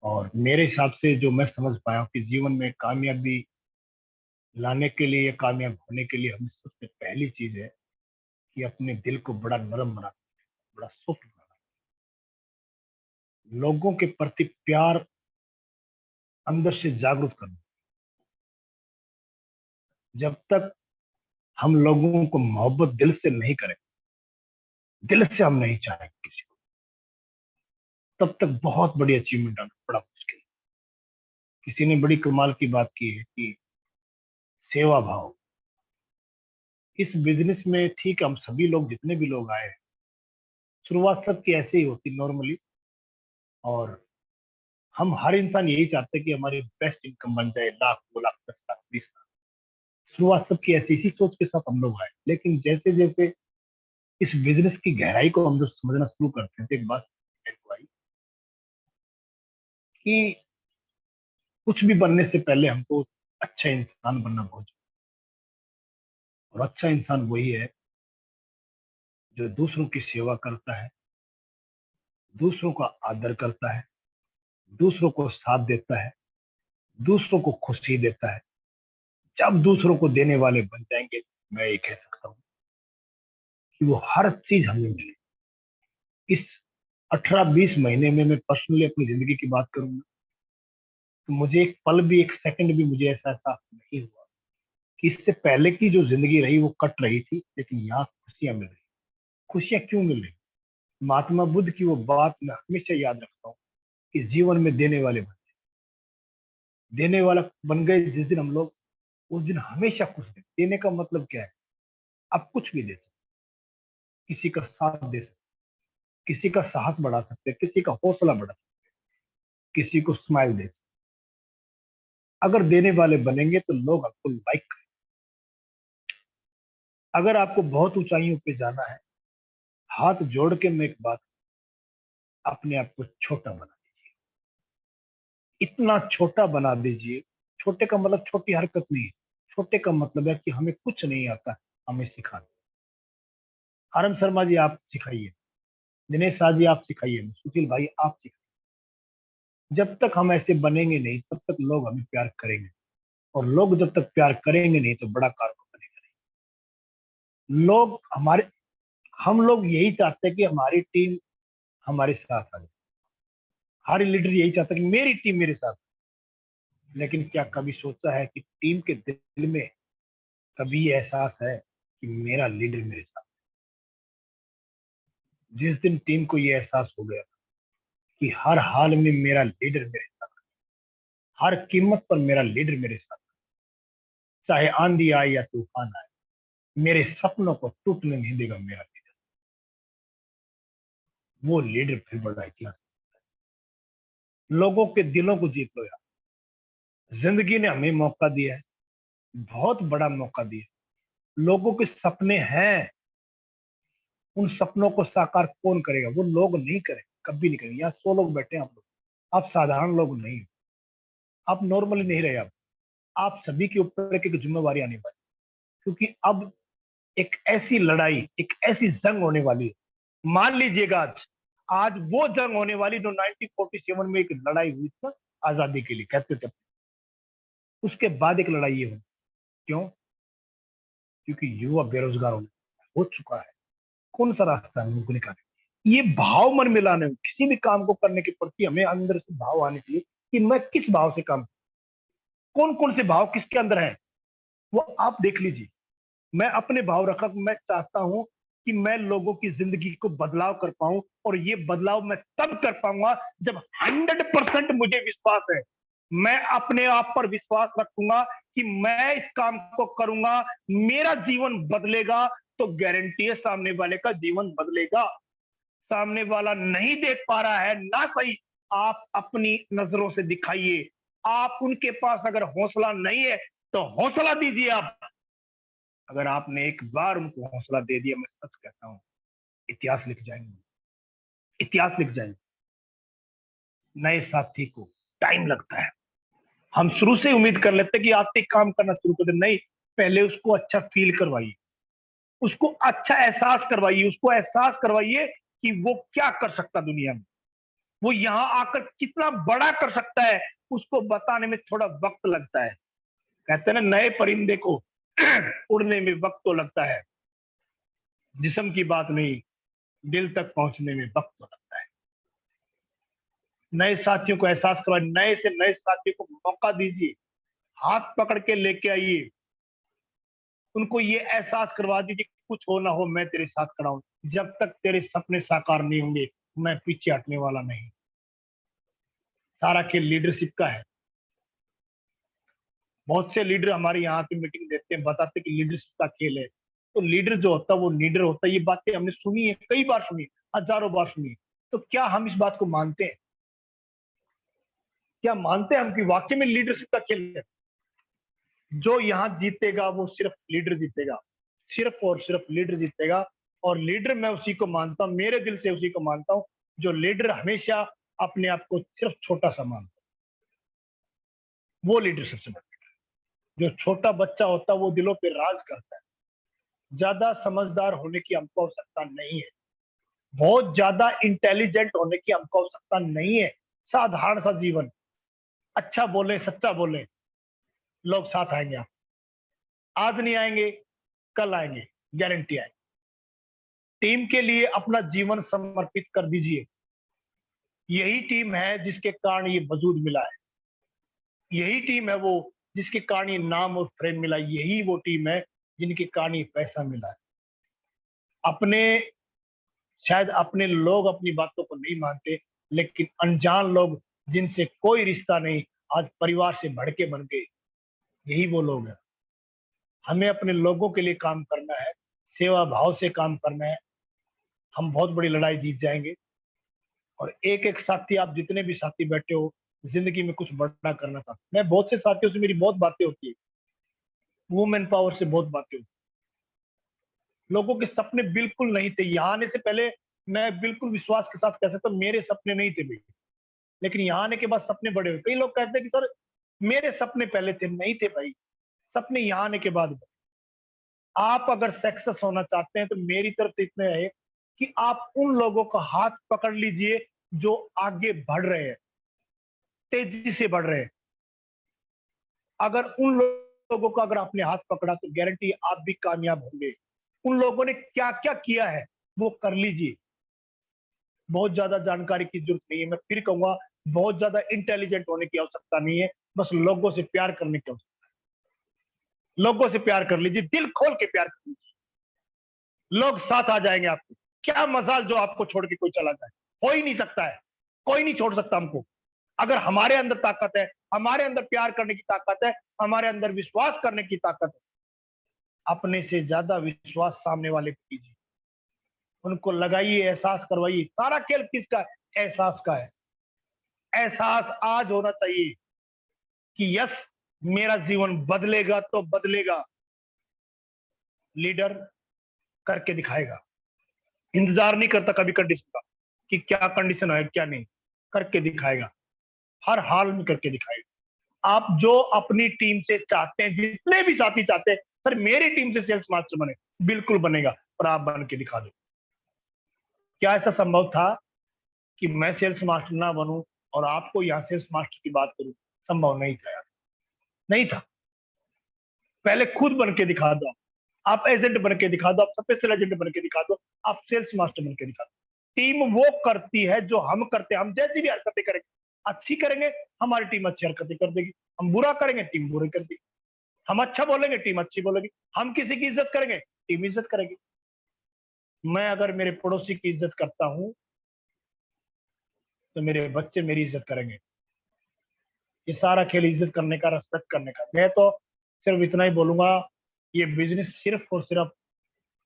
और मेरे हिसाब से जो मैं समझ पाया हूँ कि जीवन में कामयाबी लाने के लिए या कामयाब होने के लिए हमें सबसे पहली चीज है कि अपने दिल को बड़ा नरम बनाना, बड़ा सॉफ्ट बनाना, लोगों के प्रति प्यार अंदर से जागरूक करना। जब तक हम लोगों को मोहब्बत दिल से नहीं करें, दिल से हम नहीं चाहेंगे किसी को, तब तक बहुत बड़ी अचीवमेंट आना बड़ा मुश्किल है। किसी ने बड़ी कमाल की बात की है कि सेवा भाव, इस बिजनेस में ठीक है, हम सभी लोग जितने भी लोग आए हैं, शुरुआत सबकी ऐसे ही होती नॉर्मली, और हम हर इंसान यही चाहते हैं कि हमारी बेस्ट इनकम बन जाए, लाख 2 लाख 10 लाख 20 लाख। शुरुआत सबकी ऐसी इसी सोच के साथ हम लोग आए, लेकिन जैसे जैसे इस बिजनेस की गहराई को हम जो समझना शुरू करते हैं, तो एक बात मेरे को आई कि कुछ भी बनने से पहले हमको अच्छा इंसान बनना बहुत जरूरी है। और अच्छा इंसान वही है जो दूसरों की सेवा करता है, दूसरों का आदर करता है, दूसरों को साथ देता है, दूसरों को खुशी देता है। जब दूसरों को देने वाले बन जाएंगे, मैं ये कह सकता हूँ कि वो हर चीज हमें मिले। इस 18-20 महीने में मैं पर्सनली अपनी जिंदगी की बात करूंगा, तो मुझे एक पल भी, एक सेकंड भी मुझे ऐसा एहसास नहीं हुआ कि इससे पहले की जो जिंदगी रही वो कट रही थी, लेकिन यहाँ खुशियां मिल रही। खुशियां क्यों मिल रही? महात्मा बुद्ध की वो बात मैं हमेशा याद रखता हूँ कि जीवन में देने वाले बन, देने वाला बन गए जिस दिन हम लोग, उस दिन हमेशा खुश थे। देने का मतलब क्या है? आप कुछ भी दे सकते, किसी का साथ दे सकते, किसी का साहस बढ़ा सकते, किसी का हौसला बढ़ा सकते, किसी को स्माइल दे सकते। अगर देने वाले बनेंगे तो लोग आपको लाइक करेंगे। अगर आपको बहुत ऊंचाइयों पे जाना है, हाथ जोड़ के मैं एक बात, अपने आप को छोटा बना दीजिए, इतना छोटा बना दीजिए। छोटे का मतलब छोटी हरकत नहीं है, छोटे का मतलब है कि हमें कुछ नहीं आता, हमें सिखा दो। आनंद शर्मा जी आप सिखाइए, दिनेश शाह जी आप सिखाइए, सुशील भाई आप सिखाइए। जब तक हम ऐसे बनेंगे नहीं, तब तक लोग हमें प्यार करेंगे, और लोग जब तक प्यार करेंगे नहीं, तो बड़ा कारक बनेगा नहीं। लोग हमारे, हम लोग यही चाहते हैं कि हमारी टीम हमारे साथ आ जाए, हर लीडर यही चाहता है कि मेरी टीम मेरे साथ। लेकिन क्या कभी सोचा है कि टीम के दिल में कभी ये एहसास है कि मेरा लीडर मेरे साथ? जिस दिन टीम को ये एहसास हो गया कि हर हाल में मेरा लीडर मेरे साथ, हर कीमत पर मेरा लीडर मेरे साथ, चाहे आंधी आए या तूफान आए, मेरे सपनों को टूटने नहीं देगा मेरा लीडर, वो लीडर फिर बड़ा इतिहास। लोगों के दिलों को जीत लो यार। जिंदगी ने हमें मौका दिया है, बहुत बड़ा मौका दिया है। लोगों के सपने हैं, उन सपनों को साकार कौन करेगा? वो लोग नहीं करेंगे, कभी नहीं करेंगे। यहाँ 100 लोग बैठे हैं, आप लोग, आप साधारण लोग नहीं हो, आप नॉर्मली नहीं रहे। आप सभी के ऊपर एक एक जिम्मेवारी आने वाली, क्योंकि अब एक ऐसी लड़ाई, एक ऐसी जंग होने वाली है। मान लीजिएगा आज, आज वो जंग होने वाली जो 1947 में एक लड़ाई हुई थी ना, आजादी के लिए कहते थे, उसके बाद एक लड़ाई ये हुई। क्यों? क्योंकि युवा बेरोजगार हो चुका है। कौन सा रास्ता है उनको निकाले? ये भाव मन में लाने, किसी भी काम को करने के प्रति हमें अंदर से भाव आने चाहिए कि मैं किस भाव से काम, कौन कौन से भाव किसके अंदर है, वो आप देख लीजिए। मैं अपने भाव रखा, मैं चाहता हूं कि मैं लोगों की जिंदगी को बदलाव कर पाऊं, और ये बदलाव मैं तब कर पाऊंगा जब 100% मुझे विश्वास है, मैं अपने आप पर विश्वास रखूंगा कि मैं इस काम को करूंगा, मेरा जीवन बदलेगा, तो गारंटी है सामने वाले का जीवन बदलेगा। सामने वाला नहीं देख पा रहा है ना, सही, आप अपनी नजरों से दिखाइए, आप उनके पास अगर हौसला नहीं है तो हौसला दीजिए आप। अगर आपने एक बार उनको हौसला दे दिया, मैं सच कहता हूं, इतिहास लिख जाएंगे, इतिहास लिख जाएंगे। नए साथी को टाइम लगता है। हम शुरू से उम्मीद कर लेते हैं कि आते काम करना शुरू कर दे, नहीं, पहले उसको अच्छा फील करवाइए, उसको अच्छा एहसास करवाइए, उसको एहसास करवाइए कि वो क्या कर सकता दुनिया में, वो यहां आकर कितना बड़ा कर सकता है, उसको बताने में थोड़ा वक्त लगता है। कहते हैं ना, नए परिंदे को उड़ने में वक्त तो लगता है, जिस्म की बात नहीं, दिल तक पहुंचने में वक्त तो लगता है। नए साथियों को एहसास करवाइए, नए से नए साथियों को मौका दीजिए, हाथ पकड़ के लेके आइए, उनको ये एहसास करवा दीजिए, कुछ हो ना हो मैं तेरे साथ खड़ा हूं, जब तक तेरे सपने साकार नहीं होंगे मैं पीछे हटने वाला नहीं। सारा खेल लीडरशिप का है। बहुत से लीडर हमारे यहाँ की मीटिंग देते हैं, बताते कि लीडरशिप का खेल है। तो लीडर जो होता है वो लीडर होता है, ये बातें हमने सुनी है, कई बार सुनी, हजारों बार सुनी। तो क्या हम इस बात को मानते हैं? क्या मानते हैं हम कि वाकई में लीडरशिप का खेल है? जो यहाँ जीतेगा वो सिर्फ लीडर जीतेगा, सिर्फ और सिर्फ लीडर जीतेगा। और लीडर मैं उसी को मानता हूं, मेरे दिल से उसी को मानता हूं, जो लीडर हमेशा अपने आप को सिर्फ छोटा सा मानता है, वो लीडर सबसे बड़ा। जो छोटा बच्चा होता है वो दिलों पे राज करता है। ज्यादा समझदार होने की हमको आवश्यकता नहीं है, बहुत ज्यादा इंटेलिजेंट होने की हमको आवश्यकता नहीं है। साधारण सा जीवन, अच्छा बोले, सच्चा बोले, लोग साथ आएंगे। आप आज नहीं आएंगे, कल आएंगे, गारंटी आएंगे। टीम के लिए अपना जीवन समर्पित कर दीजिए। यही टीम है जिसके कारण ये वजूद मिला है, यही टीम है वो जिसके कारण ये नाम और फ्रेम मिला, यही वो टीम है जिनके कारण ये पैसा मिला है। अपने, शायद अपने लोग अपनी बातों को नहीं मानते, लेकिन अनजान लोग जिनसे कोई रिश्ता नहीं आज परिवार से भड़के बन गए, यही वो लोग हैं। हमें अपने लोगों के लिए काम करना है, सेवा भाव से काम करना है, हम बहुत बड़ी लड़ाई जीत जाएंगे। और एक एक साथी, आप जितने भी साथी बैठे हो, जिंदगी में कुछ बड़ा करना चाहते, मैं बहुत से साथियों से मेरी बहुत बातें होती है, वुमेन पावर से बहुत बातें होती, लोगों के सपने बिल्कुल नहीं थे। यहाँ आने से पहले मैं बिल्कुल विश्वास के साथ कह सकता हूँ मेरे सपने नहीं थे भाई, लेकिन यहाँ आने के बाद सपने बड़े हुए। कई लोग कहते हैं कि सर मेरे सपने पहले थे, नहीं थे भाई, सपने यहाँ आने के बाद बने। आप अगर सक्सेस होना चाहते हैं तो मेरी तरफ से इतना है कि आप उन लोगों का हाथ पकड़ लीजिए जो आगे बढ़ रहे हैं, तेजी से बढ़ रहे हैं। अगर उन लोगों को अगर आपने हाथ पकड़ा तो गारंटी आप भी कामयाब होंगे। उन लोगों ने क्या क्या किया है वो कर लीजिए। बहुत ज्यादा जानकारी की जरूरत नहीं है, मैं फिर कहूंगा बहुत ज्यादा इंटेलिजेंट होने की आवश्यकता नहीं है, बस लोगों से प्यार करने की आवश्यकता है। लोगों से प्यार कर लीजिए, दिल खोल के प्यार कर लीजिए, लोग साथ आ जाएंगे आपके। क्या मजाल जो आपको छोड़ के कोई चला जाए, हो ही नहीं सकता है, कोई नहीं छोड़ सकता हमको। अगर हमारे अंदर ताकत है, हमारे अंदर प्यार करने की ताकत है, हमारे अंदर विश्वास करने की ताकत है, अपने से ज्यादा विश्वास सामने वाले को कीजिए, उनको लगाइए, एहसास करवाइए। सारा खेल किसका है? एहसास का है। एहसास आज होना चाहिए कि यस, मेरा जीवन बदलेगा तो बदलेगा। लीडर करके दिखाएगा, इंतजार नहीं करता कभी कंडीशन का कि क्या कंडीशन है क्या नहीं, करके दिखाएगा, हर हाल में करके दिखाएगा। आप जो अपनी टीम से चाहते हैं, जितने भी साथी चाहते हैं सर मेरी टीम से सेल्स मास्टर बने, बिल्कुल बनेगा, और आप बन के दिखा दो। क्या ऐसा संभव था कि मैं सेल्स मास्टर ना बनूं और आपको यहाँ सेल्स मास्टर की बात करूं? संभव नहीं था यार, नहीं था। पहले खुद बन के दिखा दो, आप एजेंट बन के दिखा दो, आप स्पेशल एजेंट बन के दिखा दो, आप सेल्स मास्टर बन के दिखा दो। टीम वो करती है जो हम करते हैं। हम जैसी भी हरकतें करेंगे, अच्छी करेंगे हमारी टीम अच्छी हरकतें कर देगी, हम बुरा करेंगे टीम बुरी कर देगी, हम अच्छा बोलेंगे टीम अच्छी बोलेगी, हम किसी की इज्जत करेंगे टीम इज्जत करेगी। मैं अगर मेरे पड़ोसी की इज्जत करता हूं तो मेरे बच्चे मेरी इज्जत करेंगे। ये सारा खेल इज्जत करने का, रेस्पेक्ट करने का। मैं तो सिर्फ इतना ही बोलूंगा, ये बिजनेस सिर्फ और सिर्फ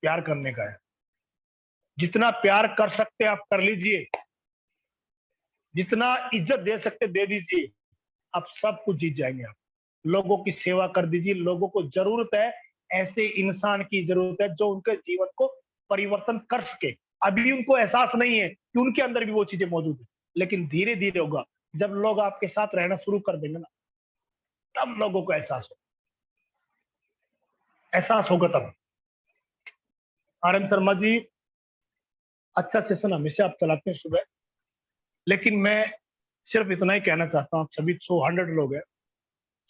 प्यार करने का है। जितना प्यार कर सकते आप कर लीजिए, जितना इज्जत दे सकते दे दीजिए। आप सब कुछ जीत जाएंगे। आप लोगों की सेवा कर दीजिए। लोगों को जरूरत है, ऐसे इंसान की जरूरत है जो उनके जीवन को परिवर्तन कर सके। अभी उनको एहसास नहीं है कि उनके अंदर भी वो चीजें मौजूद है, लेकिन धीरे धीरे होगा। जब लोग आपके साथ रहना शुरू कर देंगे ना, तब लोगों को एहसास होगा तब। आर एम शर्मा जी, अच्छा सेशन हमेशा आप चलाते हैं सुबह, लेकिन मैं सिर्फ इतना ही कहना चाहता हूँ, आप सभी 100 लोग हैं,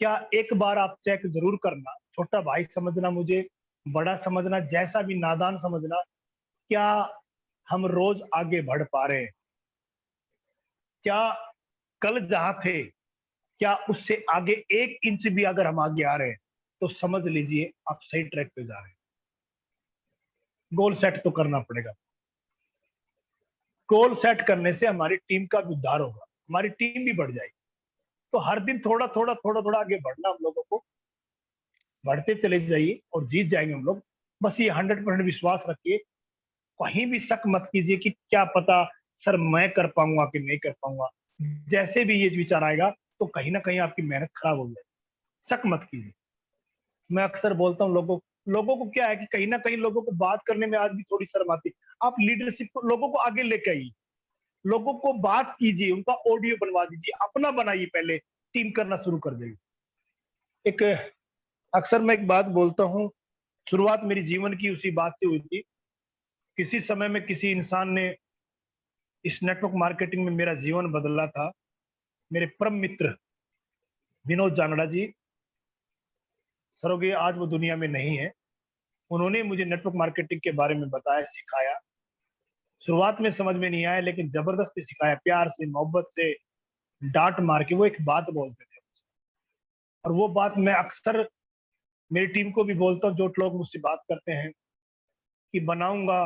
क्या एक बार आप चेक जरूर करना, छोटा भाई समझना मुझे, बड़ा समझना, जैसा भी नादान समझना, क्या हम रोज आगे बढ़ पा रहे हैं? क्या कल जहां थे, क्या उससे आगे 1 इंच भी अगर हम आगे आ रहे हैं, तो समझ लीजिए आप सही ट्रैक पे जा रहे हैं। गोल सेट तो करना पड़ेगा। गोल सेट करने से हमारी टीम का भी उद्धार होगा, हमारी टीम भी बढ़ जाएगी। तो हर दिन थोड़ा थोड़ा थोड़ा थोड़ा आगे बढ़ना, हम लोगों को बढ़ते चले जाइए और जीत जाएंगे हम लोग। बस ये 100% विश्वास रखिए, कहीं भी शक मत कीजिए कि क्या पता सर मैं कर पाऊंगा कि नहीं कर पाऊंगा। जैसे भी ये विचार आएगा तो कहीं ना कहीं आपकी मेहनत खराब हो जाए, शक मत कीजिए। मैं अक्सर बोलता हूँ लोगों को क्या है कि कहीं ना कहीं लोगों को बात करने में आज भी थोड़ी शर्म आती है। आप लीडरशिप को, लोगों को आगे लेके आइए, लोगों को बात कीजिए, उनका ऑडियो बनवा दीजिए, अपना बनाइए, पहले टीम करना शुरू कर देगी। एक अक्सर मैं एक बात बोलता हूँ, शुरुआत मेरी जीवन की उसी बात से हुई थी। किसी समय में किसी इंसान ने इस नेटवर्क मार्केटिंग में मेरा जीवन बदला था। मेरे परम मित्र विनोद जानड़ा जी, सरोगे आज वो दुनिया में नहीं है। उन्होंने मुझे नेटवर्क मार्केटिंग के बारे में बताया, सिखाया। शुरुआत में समझ में नहीं आया, लेकिन जबरदस्ती सिखाया, प्यार से, मोहब्बत से, डांट मार के। वो एक बात बोलते थे, और वो बात मैं अक्सर मेरी टीम को भी बोलता हूँ, जो लोग मुझसे बात करते हैं, कि बनाऊंगा,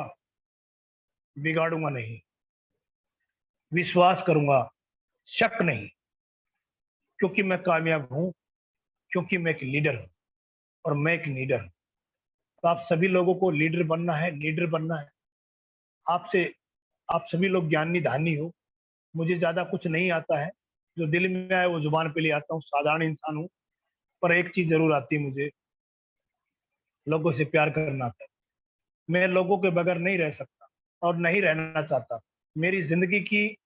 बिगाड़ूंगा नहीं, विश्वास करूंगा, शक नहीं, क्योंकि मैं कामयाब हूं, क्योंकि मैं एक लीडर हूं और मैं एक लीडर हूं। तो आप सभी लोगों को लीडर बनना है, लीडर बनना है। आपसे आप सभी लोग ज्ञानी धानी हो। मुझे ज्यादा कुछ नहीं आता है, जो दिल में आए वो जुबान पे ले आता हूँ, साधारण इंसान हूँ। पर एक चीज जरूर आती है मुझे, लोगों से प्यार करना आता है। मैं लोगों के बगैर नहीं रह सकता और नहीं रहना चाहता। मेरी जिंदगी की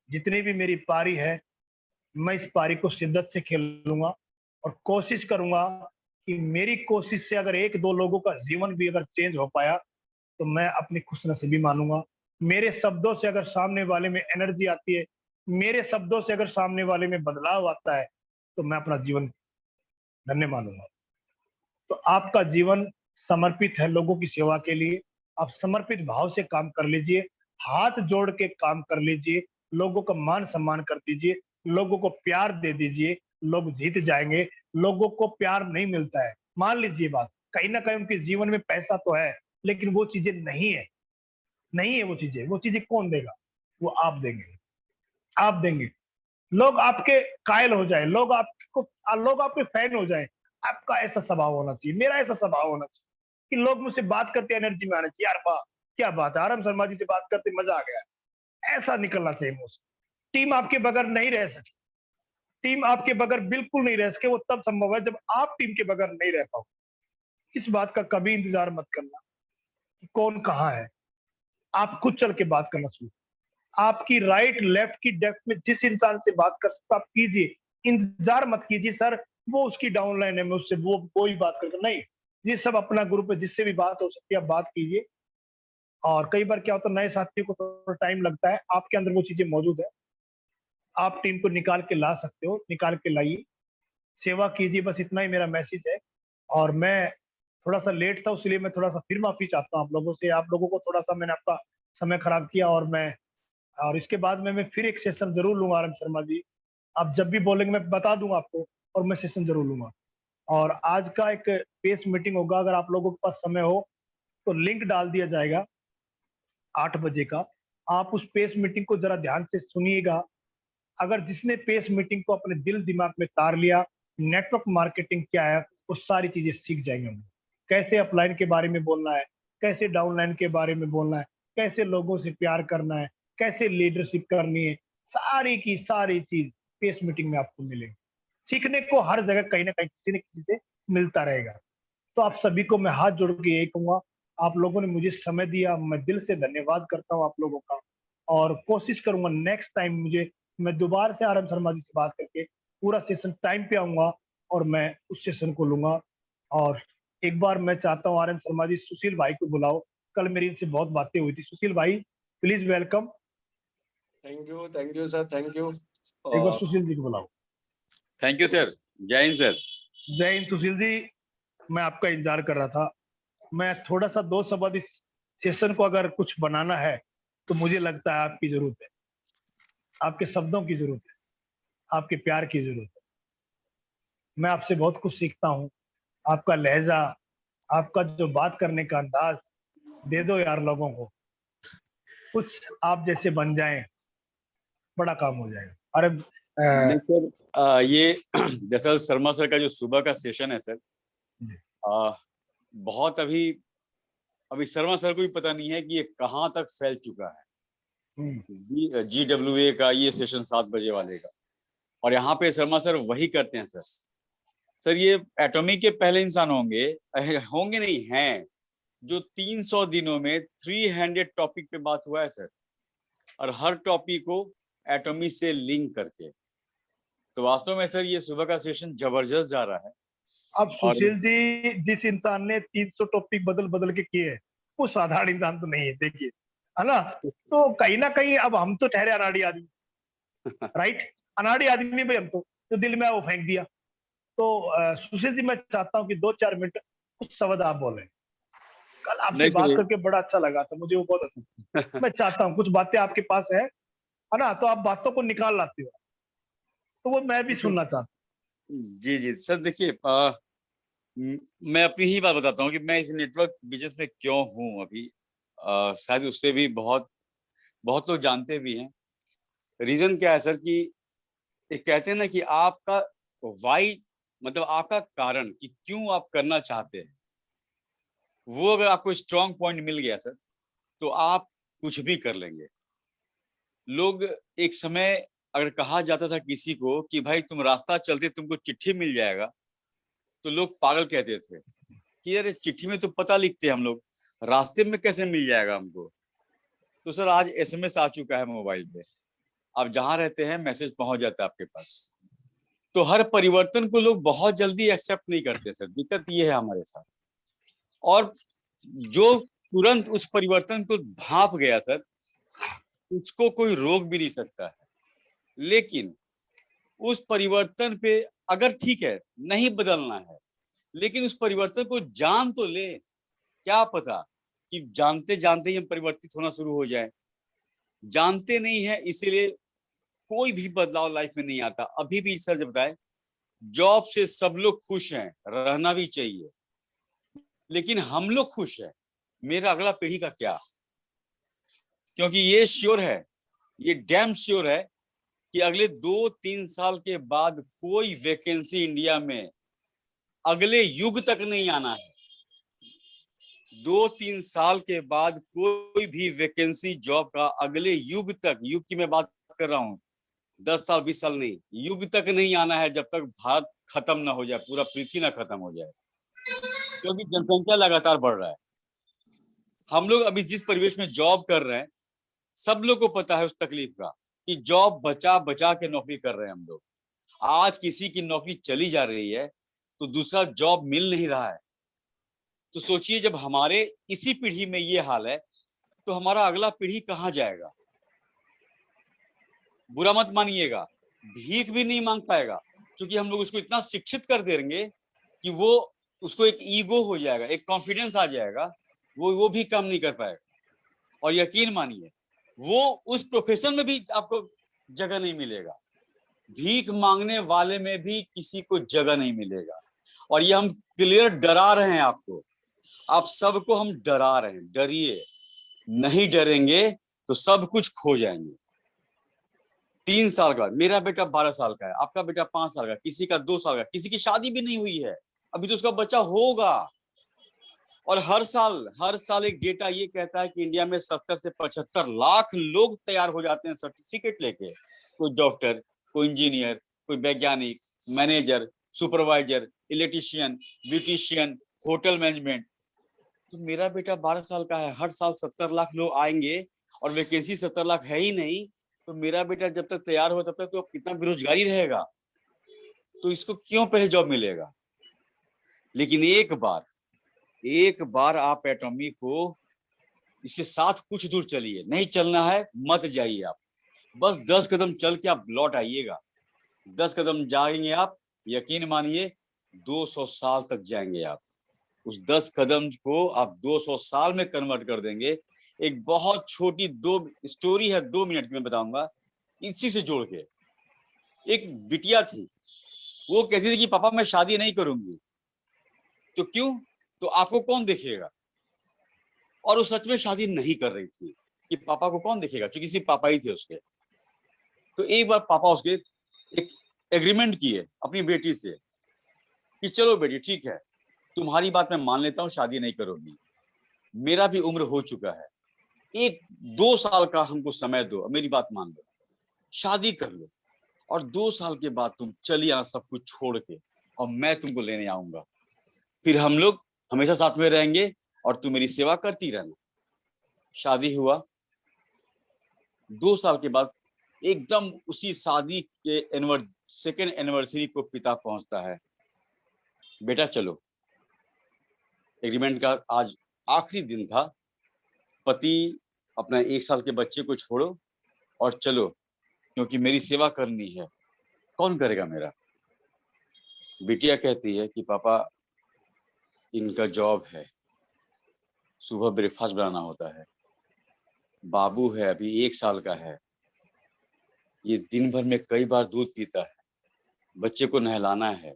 जितनी भी मेरी पारी है, मैं इस पारी को शिद्दत से खेलूंगा और कोशिश करूंगा कि मेरी कोशिश से अगर 1-2 लोगों का जीवन भी अगर चेंज हो पाया, तो मैं अपनी खुशनसीबी मानूंगा। मेरे शब्दों से अगर सामने वाले में एनर्जी आती है, मेरे शब्दों से अगर सामने वाले में बदलाव आता है, तो मैं अपना जीवन धन्य मानूंगा। तो आपका जीवन समर्पित है लोगों की सेवा के लिए। आप समर्पित भाव से काम कर लीजिए, हाथ जोड़ के काम कर लीजिए, लोगों का मान सम्मान कर दीजिए, लोगों को प्यार दे दीजिए, लोग जीत जाएंगे। लोगों को प्यार नहीं मिलता है, मान लीजिए बात, कहीं ना कहीं उनके जीवन में पैसा तो है, लेकिन वो चीजें नहीं है, नहीं है वो चीजें कौन देगा? वो आप देंगे, आप देंगे। लोग आपके कायल हो जाए, लोग आपके फैन हो जाए। आपका ऐसा स्वभाव होना चाहिए, मेरा ऐसा स्वभाव होना चाहिए कि लोग मुझसे बात करते एनर्जी में आना चाहिए, यार वाह क्या बात है, आरएम शर्मा जी से बात करते मजा आ गया, ऐसा निकलना चाहिए मुंह से। टीम आपके बगैर नहीं रह सकी, टीम आपके बगैर बिल्कुल नहीं रह सके। वो तब संभव है जब आप टीम के बगैर नहीं रह पाओ। इस बात का कभी इंतजार मत करना कि कौन कहाँ है, आप खुद चल के बात करना शुरू। आपकी राइट लेफ्ट की डेप्थ में जिस इंसान से बात कर सकते आप कीजिए, इंतजार मत कीजिए सर वो उसकी डाउनलाइन है, मैं उससे वो ही बात करके नहीं। ये सब अपना ग्रुप है, जिससे भी बात हो सकती है आप बात कीजिए। और कई बार क्या होता है, नए साथियों को थोड़ा टाइम लगता है, आपके अंदर वो चीजें मौजूद है, आप टीम को निकाल के ला सकते हो, निकाल के लाइए, सेवा कीजिए, बस इतना ही मेरा मैसेज है। और मैं थोड़ा सा लेट था, इसलिए मैं थोड़ा सा फिर माफी चाहता हूँ आप लोगों से, आप लोगों को थोड़ा सा मैंने आपका समय खराब किया। और इसके बाद में मैं फिर एक सेशन जरूर लूंगा आरएम शर्मा जी, आप जब भी बोलेंगे मैं बता दूंगा आपको, और मैं सेशन जरूर लूंगा। और आज का एक पेस मीटिंग होगा, अगर आप लोगों के पास समय हो तो लिंक डाल दिया जाएगा 8 बजे का। आप उस पेस मीटिंग को जरा ध्यान से सुनिएगा। अगर जिसने पेस मीटिंग को अपने दिल दिमाग में तार लिया, नेटवर्क मार्केटिंग क्या है वो सारी चीजें सीख जाएंगे हम। कैसे अपलाइन के बारे में बोलना है, कैसे डाउनलाइन के बारे में बोलना है, कैसे लोगों से प्यार करना है, कैसे लीडरशिप करनी है, सारी की सारी चीज पेस मीटिंग में आपको मिलेंगे। सीखने को हर जगह कहीं ना कहीं किसी न किसी से मिलता रहेगा। तो आप सभी को मैं हाथ जोड़ के यही कहूंगा, आप लोगों ने मुझे समय दिया, मैं दिल से धन्यवाद करता हूँ आप लोगों का। और कोशिश करूंगा नेक्स्ट टाइम मैं दोबारा से RM शर्मा जी से बात करके पूरा सेशन टाइम पे आऊंगा और मैं उस सेशन को लूंगा। और एक बार मैं चाहता हूँ RM शर्मा जी, सुशील भाई को बुलाओ, कल मेरी इनसे बहुत बातें हुई थी। सुशील भाई please welcome. Thank you sir, thank you. एक बार सुशील जी को बुलाओ। थैंक यू सर, जय हिंद सर। जय हिंद सुशील जी, मैं आपका इंतजार कर रहा था। मैं थोड़ा सा 2 शब्द इस सेशन को अगर कुछ बनाना है तो मुझे लगता है आपकी जरूरत है, आपके शब्दों की जरूरत है, आपके प्यार की जरूरत है। मैं आपसे बहुत कुछ सीखता हूँ। आपका लहजा, आपका जो बात करने का अंदाज, दे दो यार लोगों को, कुछ आप जैसे बन जाएं, बड़ा काम हो जाएगा। अरे नहीं सर, ये दरअसल शर्मा सर का जो सुबह का सेशन है सर, बहुत अभी शर्मा सर को भी पता नहीं है कि ये कहाँ तक फैल चुका है। GWA का ये सेशन 7 बजे वाले का, और यहाँ पे शर्मा सर वही करते हैं सर। सर ये एटॉमी के पहले इंसान होंगे नहीं हैं जो 300 दिनों में 300 टॉपिक पे बात हुआ है सर, और हर टॉपिक को एटॉमी से लिंक करके। तो वास्तव में सर ये सुबह का सेशन जबरदस्त जा रहा है। अब सुशील जी, जिस इंसान ने 300 टॉपिक बदल बदल के किए हैं, वो साधारण इंसान तो नहीं है, देखिए, है ना। तो कहीं ना कहीं अब हम तो ठहरे अनाड़ी आदमी, राइट, अनाड़ी आदमी भाई हम तो दिल में वो फेंक दिया। तो सुशील जी, मैं चाहता हूँ कि 2-4 मिनट कुछ शब्द आप बोले। कल आपसे बात करके बड़ा अच्छा लगा था मुझे, वो बहुत अच्छा। मैं चाहता हूँ कुछ बातें आपके पास है ना, तो आप बातों को निकाल लाते हो, तो वो मैं भी सुनना चाहता हूँ। जी सर, देखिए, मैं अपनी ही बात बताता हूँ कि मैं इस नेटवर्क बिजनेस में क्यों हूँ अभी। शायद उससे भी बहुत लोग जानते भी हैं। रीजन क्या है सर कि एक कहते हैं ना कि आपका वाई, मतलब आपका कारण कि क्यों आप करना चाहते हैं, वो अगर आपको स्ट्रॉन्ग पॉइंट मिल गया सर, तो आप कुछ भी कर लेंगे। लोग एक समय अगर कहा जाता था किसी को कि भाई तुम रास्ता चलते तुमको चिट्ठी मिल जाएगा, तो लोग पागल कहते थे कि अरे चिट्ठी में तो पता लिखते हैं हम लोग, रास्ते में कैसे मिल जाएगा हमको। तो सर आज SMS आ चुका है मोबाइल पे, आप जहां रहते हैं मैसेज पहुंच जाता है आपके पास। तो हर परिवर्तन को लोग बहुत जल्दी एक्सेप्ट नहीं करते सर, दिक्कत ये है हमारे साथ। और जो तुरंत उस परिवर्तन को भांप गया सर, उसको कोई रोक भी नहीं सकता है। लेकिन उस परिवर्तन पे अगर ठीक है नहीं बदलना है, लेकिन उस परिवर्तन को जान तो ले। क्या पता कि जानते जानते ही हम परिवर्तित होना शुरू हो जाए। जानते नहीं है, इसीलिए कोई भी बदलाव लाइफ में नहीं आता। अभी भी सर जब बताए, जॉब से सब लोग खुश हैं, रहना भी चाहिए, लेकिन हम लोग खुश हैं, मेरा अगला पीढ़ी का क्या? क्योंकि ये श्योर है, ये डैम श्योर है कि अगले 2-3 साल के बाद कोई वैकेंसी इंडिया में अगले युग तक नहीं आना है। 2-3 साल के बाद कोई भी वैकेंसी जॉब का अगले युग तक, युग की मैं बात कर रहा हूं, 10 साल 20 साल नहीं, युग तक नहीं आना है, जब तक भारत खत्म ना हो जाए, पूरा पृथ्वी ना खत्म हो जाए। क्योंकि जनसंख्या लगातार बढ़ रहा है। हम लोग अभी जिस परिवेश में जॉब कर रहे हैं, सब लोग को पता है उस तकलीफ का कि जॉब बचा बचा के नौकरी कर रहे हैं हम लोग। आज किसी की नौकरी चली जा रही है तो दूसरा जॉब मिल नहीं रहा है। तो सोचिए, जब हमारे इसी पीढ़ी में ये हाल है, तो हमारा अगला पीढ़ी कहाँ जाएगा? बुरा मत मानिएगा, भीख भी नहीं मांग पाएगा, क्योंकि हम लोग उसको इतना शिक्षित कर देंगे कि वो, उसको एक ईगो हो जाएगा, एक कॉन्फिडेंस आ जाएगा, वो भी काम नहीं कर पाएगा। और यकीन मानिए, वो उस प्रोफेशन में भी आपको जगह नहीं मिलेगा। भीख मांगने वाले में भी किसी को जगह नहीं मिलेगा। और ये हम क्लियर डरा रहे हैं आपको, आप सबको हम डरा रहे हैं। डरिए नहीं, डरेंगे तो सब कुछ खो जाएंगे। 3 साल का, मेरा बेटा 12 साल का है, आपका बेटा 5 साल का, किसी का 2 साल का, किसी की शादी भी नहीं हुई है, अभी तो उसका बच्चा होगा। और हर साल एक डेटा ये कहता है कि इंडिया में 70 से 75 लाख लोग तैयार हो जाते हैं सर्टिफिकेट लेके, कोई डॉक्टर, कोई इंजीनियर, कोई वैज्ञानिक, manager, supervisor, electrician, beautician, hotel management. तो मेरा बेटा 12 साल का है, हर साल 70 लाख लोग आएंगे और वैकेंसी 70 लाख है ही नहीं, तो मेरा बेटा जब तक तैयार हो तब तक तो कितना बेरोजगारी रहेगा, तो इसको क्यों पहले जॉब मिलेगा। लेकिन एक बार आप एटॉमी को इसके साथ कुछ दूर चलिए, नहीं चलना है मत जाइए आप, बस 10 कदम चल के आप लौट आइएगा। 10 कदम जाएंगे आप, यकीन मानिए 200 साल तक जाएंगे आप। उस 10 कदम को आप 200 साल में कन्वर्ट कर देंगे। एक बहुत छोटी दो स्टोरी है, 2 मिनट में बताऊंगा इसी से जोड़ के। एक बिटिया थी, वो कहती थी कि पापा मैं शादी नहीं करूंगी। तो क्यों? तो आपको कौन देखेगा। और वो सच में शादी नहीं कर रही थी कि पापा को कौन देखेगा, क्योंकि सिर्फ पापा ही थे उसके। तो एक बार पापा उसके एक एग्रीमेंट किए अपनी बेटी से कि चलो बेटी ठीक है, तुम्हारी बात मैं मान लेता हूँ, शादी नहीं करोगी, मेरा भी उम्र हो चुका है, 1-2 साल का हमको समय दो, मेरी बात मान लो, शादी कर लो, और 2 साल के बाद तुम चली आना सब कुछ छोड़ के, और मैं तुमको लेने आऊंगा, फिर हम लोग हमेशा साथ में रहेंगे और तुम मेरी सेवा करती रहना। शादी हुआ। 2 साल के बाद एकदम उसी शादी के सेकेंड एनिवर्सरी को पिता पहुंचता है, बेटा चलो, एग्रीमेंट का आज आखिरी दिन था, पति अपना 1 साल के बच्चे को छोड़ो और चलो, क्योंकि मेरी सेवा करनी है। कौन करेगा मेरा। बिटिया कहती है कि पापा इनका जॉब है, सुबह ब्रेकफास्ट बनाना होता है, बाबू है अभी 1 साल का है, ये दिन भर में कई बार दूध पीता है, बच्चे को नहलाना है,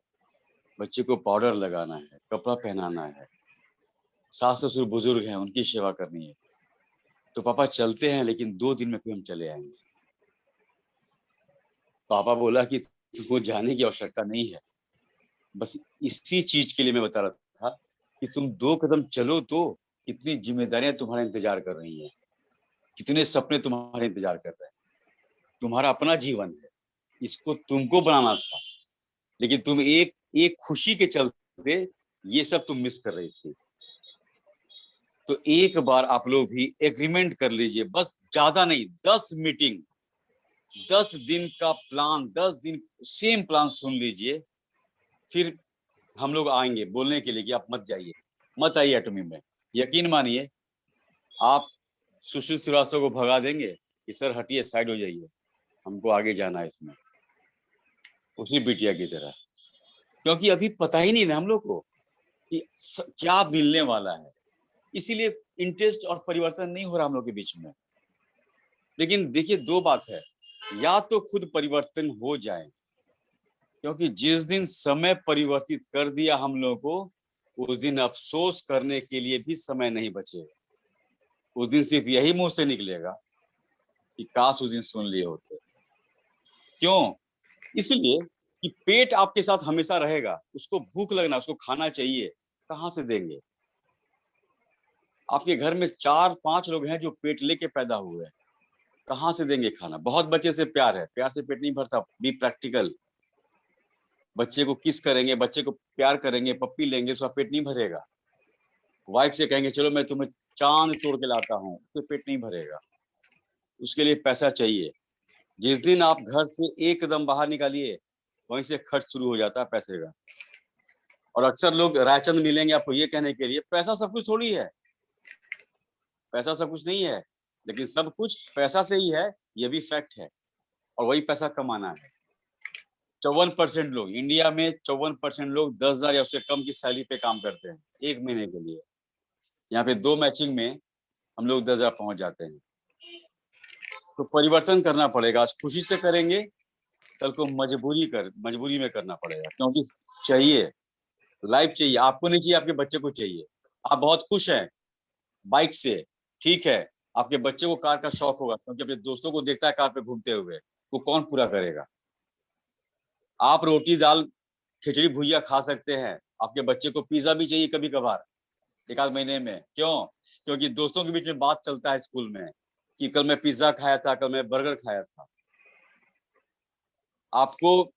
बच्चे को पाउडर लगाना है, कपड़ा पहनाना है, सास ससुर बुजुर्ग हैं उनकी सेवा करनी है। तो पापा चलते हैं, लेकिन 2 दिन में फिर हम चले आएंगे। पापा बोला कि तुमको जाने की आवश्यकता नहीं है, बस इसी चीज के लिए मैं बता रहा था कि तुम 2 कदम चलो तो कितनी जिम्मेदारियां तुम्हारा इंतजार कर रही हैं, कितने सपने तुम्हारे इंतजार कर रहे हैं। तुम्हारा अपना जीवन है, इसको तुमको बनाना था, लेकिन तुम एक खुशी के चलते ये सब तुम मिस कर रही थी। तो एक बार आप लोग भी एग्रीमेंट कर लीजिए, बस ज्यादा नहीं, 10 मीटिंग, 10 दिन का प्लान, 10 दिन सेम प्लान सुन लीजिए, फिर हम लोग आएंगे बोलने के लिए कि आप मत आइए एटॉमी में। यकीन मानिए आप सुशील श्रीवास्तव को भगा देंगे कि सर हटिए, साइड हो जाइए, हमको आगे जाना है इसमें, उसी बिटिया की तरह। क्योंकि अभी पता ही नहीं ना हम लोग को कि क्या मिलने वाला है, इसीलिए इंटरेस्ट और परिवर्तन नहीं हो रहा हम लोग के बीच में। लेकिन देखिए 2 बात है, या तो खुद परिवर्तन हो जाए, क्योंकि जिस दिन समय परिवर्तित कर दिया हम लोगों को, उस दिन अफसोस करने के लिए भी समय नहीं बचेगा। उस दिन सिर्फ यही मुंह से निकलेगा कि काश उस दिन सुन लिए होते। क्यों? इसलिए कि पेट आपके साथ हमेशा रहेगा, उसको भूख लगना, उसको खाना चाहिए, कहाँ से देंगे। आपके घर में 4-5 लोग हैं जो पेट लेके पैदा हुए हैं, कहाँ से देंगे खाना। बहुत बच्चे से प्यार है, प्यार से पेट नहीं भरता, बी प्रैक्टिकल। बच्चे को किस करेंगे, बच्चे को प्यार करेंगे, पप्पी लेंगे, उसका पेट नहीं भरेगा। वाइफ से कहेंगे चलो मैं तुम्हें चांद तोड़ के लाता हूँ, उसके पेट नहीं भरेगा, उसके लिए पैसा चाहिए। जिस दिन आप घर से एक कदम बाहर निकालिए, वहीं से खर्च शुरू हो जाता है पैसे का। और अक्सर लोग रायचंद मिलेंगे आपको ये कहने के लिए पैसा सब कुछ थोड़ी है, पैसा सब कुछ नहीं है, लेकिन सब कुछ पैसा से ही है, ये भी फैक्ट है। और वही पैसा कमाना है। 54% लोग इंडिया में, 54% लोग 10,000 या उससे कम की सैलरी पे काम करते हैं 1 महीने के लिए। यहाँ पे 2 मैचिंग में हम लोग 10,000 पहुंच जाते हैं। तो परिवर्तन करना पड़ेगा, आज खुशी से करेंगे, कल को मजबूरी में करना पड़ेगा, क्योंकि चाहिए, लाइफ चाहिए, आपको नहीं चाहिए, आपके बच्चे को चाहिए। आप बहुत खुश हैं बाइक से, ठीक है, आपके बच्चे को कार का शौक होगा, क्योंकि अपने दोस्तों को देखता है कार पे घूमते हुए, वो कौन पूरा करेगा। आप रोटी दाल खिचड़ी भुजिया खा सकते हैं, आपके बच्चे को पिज्जा भी चाहिए कभी कभार, 1-आध महीने में। क्यों? क्योंकि दोस्तों के बीच में बात चलता है स्कूल में कि कल मैं पिज्जा खाया था, कल मैं बर्गर खाया था। आपको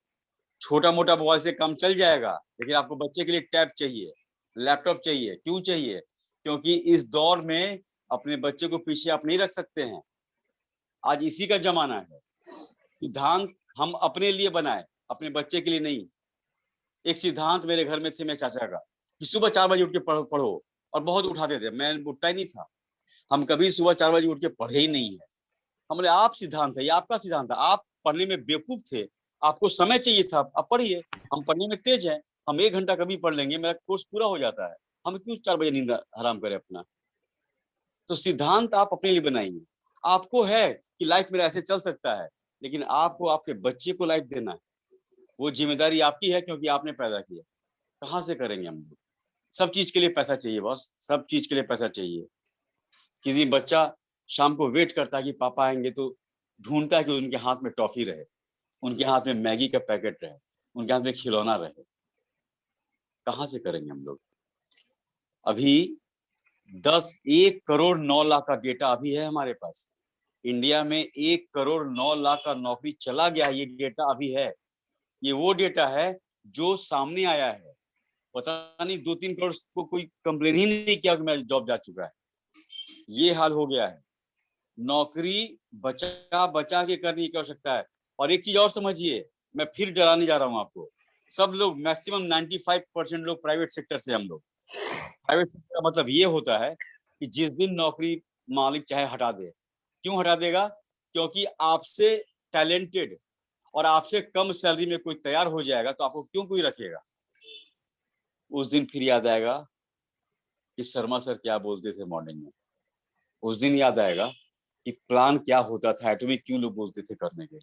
छोटा मोटा मोबाइल से काम चल जाएगा, लेकिन आपको बच्चे के लिए टैब चाहिए, लैपटॉप चाहिए। क्यों चाहिए? क्योंकि इस दौर में अपने बच्चे को पीछे आप नहीं रख सकते हैं। आज इसी का जमाना है। सिद्धांत हम अपने लिए बनाए, अपने बच्चे के लिए नहीं। एक सिद्धांत मेरे घर में थे मेरे चाचा का कि सुबह 4 बजे उठ के पढ़ो, और बहुत उठाते थे, मैं उठता ही नहीं था। हम कभी सुबह 4 बजे उठ के पढ़े ही नहीं है। हमने आप सिद्धांत है, ये आपका सिद्धांत है। आप पढ़ने में बेवकूफ थे, आपको समय चाहिए था, आप पढ़िए। हम पढ़ने में तेज हैं, हम 1 घंटा कभी पढ़ लेंगे, मेरा कोर्स पूरा हो जाता है। हम क्यों 4 बजे नींद हराम करें अपना? तो सिद्धांत आप अपने लिए बनाइए। आपको है कि लाइफ में ऐसे चल सकता है, लेकिन आपको आपके बच्चे को लाइफ देना है। वो जिम्मेदारी आपकी है, क्योंकि आपने पैदा किया। कहाँ से करेंगे हम लोग? सब चीज के लिए पैसा चाहिए बॉस, सब चीज के लिए पैसा चाहिए। किसी बच्चा शाम को वेट करता है कि पापा आएंगे, तो ढूंढता है कि उनके हाथ में टॉफी रहे, उनके हाथ में मैगी का पैकेट रहे, उनके हाथ में खिलौना रहे। कहाँ से करेंगे हम लोग? अभी 1 करोड़ 9 लाख का डेटा अभी है हमारे पास। इंडिया में 1 करोड़ 9 लाख का नौकरी चला गया, ये डेटा अभी है। ये वो डेटा है जो सामने आया है। पता नहीं 2-3 करोड़ को कोई कंप्लेन ही नहीं किया कि मैं जॉब जा चुका है। ये हाल हो गया है। नौकरी बचा बचा के करने की आवश्यकता है। और एक चीज और समझिए, मैं फिर डराने जा रहा हूँ आपको। सब लोग मैक्सिमम 95% लोग प्राइवेट सेक्टर से, हम लोग प्राइवेट सेक्टर का मतलब ये होता है कि जिस दिन नौकरी मालिक चाहे हटा दे। क्यों हटा देगा? क्योंकि आपसे टैलेंटेड और आपसे कम सैलरी में कोई तैयार हो जाएगा, तो आपको क्यों कोई रखेगा? उस दिन फिर याद आएगा कि शर्मा सर क्या बोलते थे मॉर्निंग में। उस दिन याद आएगा कि प्लान क्या होता था, एटॉमिक क्यों लोग बोलते थे करने के।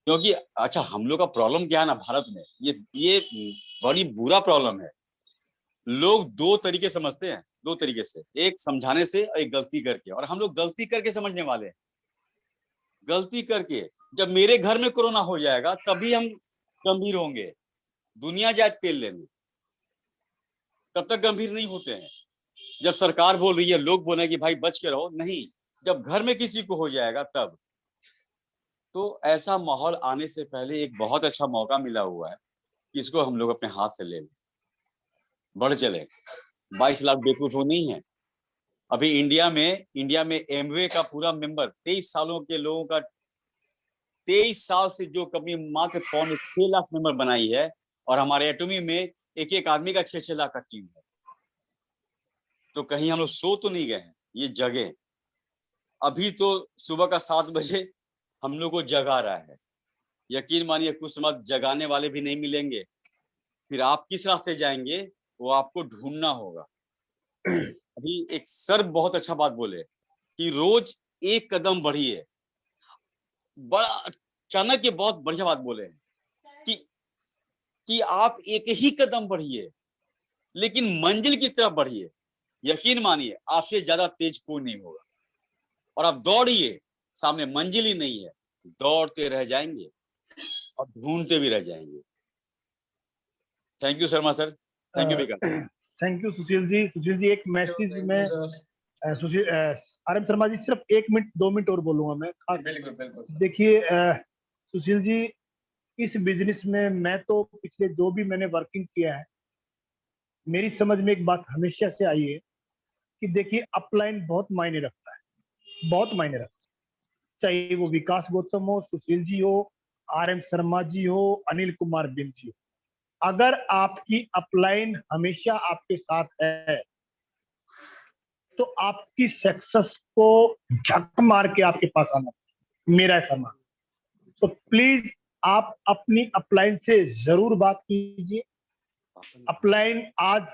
क्योंकि अच्छा, हम लोग का प्रॉब्लम क्या है ना भारत में, ये बड़ी बुरा प्रॉब्लम है। लोग 2 तरीके समझते हैं, 2 तरीके से, एक समझाने से और एक गलती करके। और हम लोग गलती करके समझने वाले हैं। गलती करके जब मेरे घर में कोरोना हो जाएगा तभी हम गंभीर होंगे। दुनिया जाए पेल लेने, तब तक गंभीर नहीं होते हैं। जब सरकार बोल रही है, लोग बोले कि भाई बच के रहो, नहीं, जब घर में किसी को हो जाएगा तब। तो ऐसा माहौल आने से पहले एक बहुत अच्छा मौका मिला हुआ है कि इसको हम लोग अपने हाथ से ले लें, बढ़ चले। 22 लाख बेवकूफ नहीं है। अभी इंडिया में एमवे का पूरा मेंबर 23 सालों के लोगों का, 23 साल से जो कंपनी मात्र 6 लाख मेंबर बनाई है, और हमारे एटॉमी में एक आदमी का 6 लाख का टीम है। तो कहीं हम लोग सो तो नहीं गए हैं, ये जगह। अभी तो सुबह का 7 बजे हम लोग को जगा रहा है। यकीन मानिए कुछ समय जगाने वाले भी नहीं मिलेंगे। फिर आप किस रास्ते जाएंगे वो आपको ढूंढना होगा। अभी एक सर बहुत अच्छा बात बोले कि रोज 1 कदम बढ़िए। बड़ा चाणक्य बहुत बढ़िया बात बोले हैं कि आप एक ही कदम बढ़िए, लेकिन मंजिल की तरफ बढ़िए। यकीन मानिए आपसे ज्यादा तेज कोई नहीं होगा। और आप दौड़िए, सामने मंजिल ही नहीं है, दौड़ते रह जाएंगे और ढूंढते भी रह जाएंगे। Thank you Sharma sir, thank you Vikas. Thank you Sushil ji. Sushil ji एक मैसेज में सुशील आरएम शर्मा जी सिर्फ 1 मिनट 2 मिनट और बोलूंगा मैं खास। बिल्कुल बिल्कुल। देखिए सुशील जी, इस बिजनेस में मैं तो पिछले जो भी मैंने वर्किंग किया है, मेरी समझ में एक बात हमेशा से आई है कि देखिए अपलाइन बहुत मायने रखता है, बहुत मायने रखता है। चाहे वो विकास गौतम हो, सुशील जी हो, आरएम शर्मा जी हो, अनिल कुमार बिंद जी हो, अगर आपकी अपलाइन हमेशा आपके साथ है तो आपकी सक्सेस को झक मार के आपके पास आना, मेरा ऐसा मानना। तो प्लीज आप अपनी अपलाइन से जरूर बात कीजिए। अपलाइन आज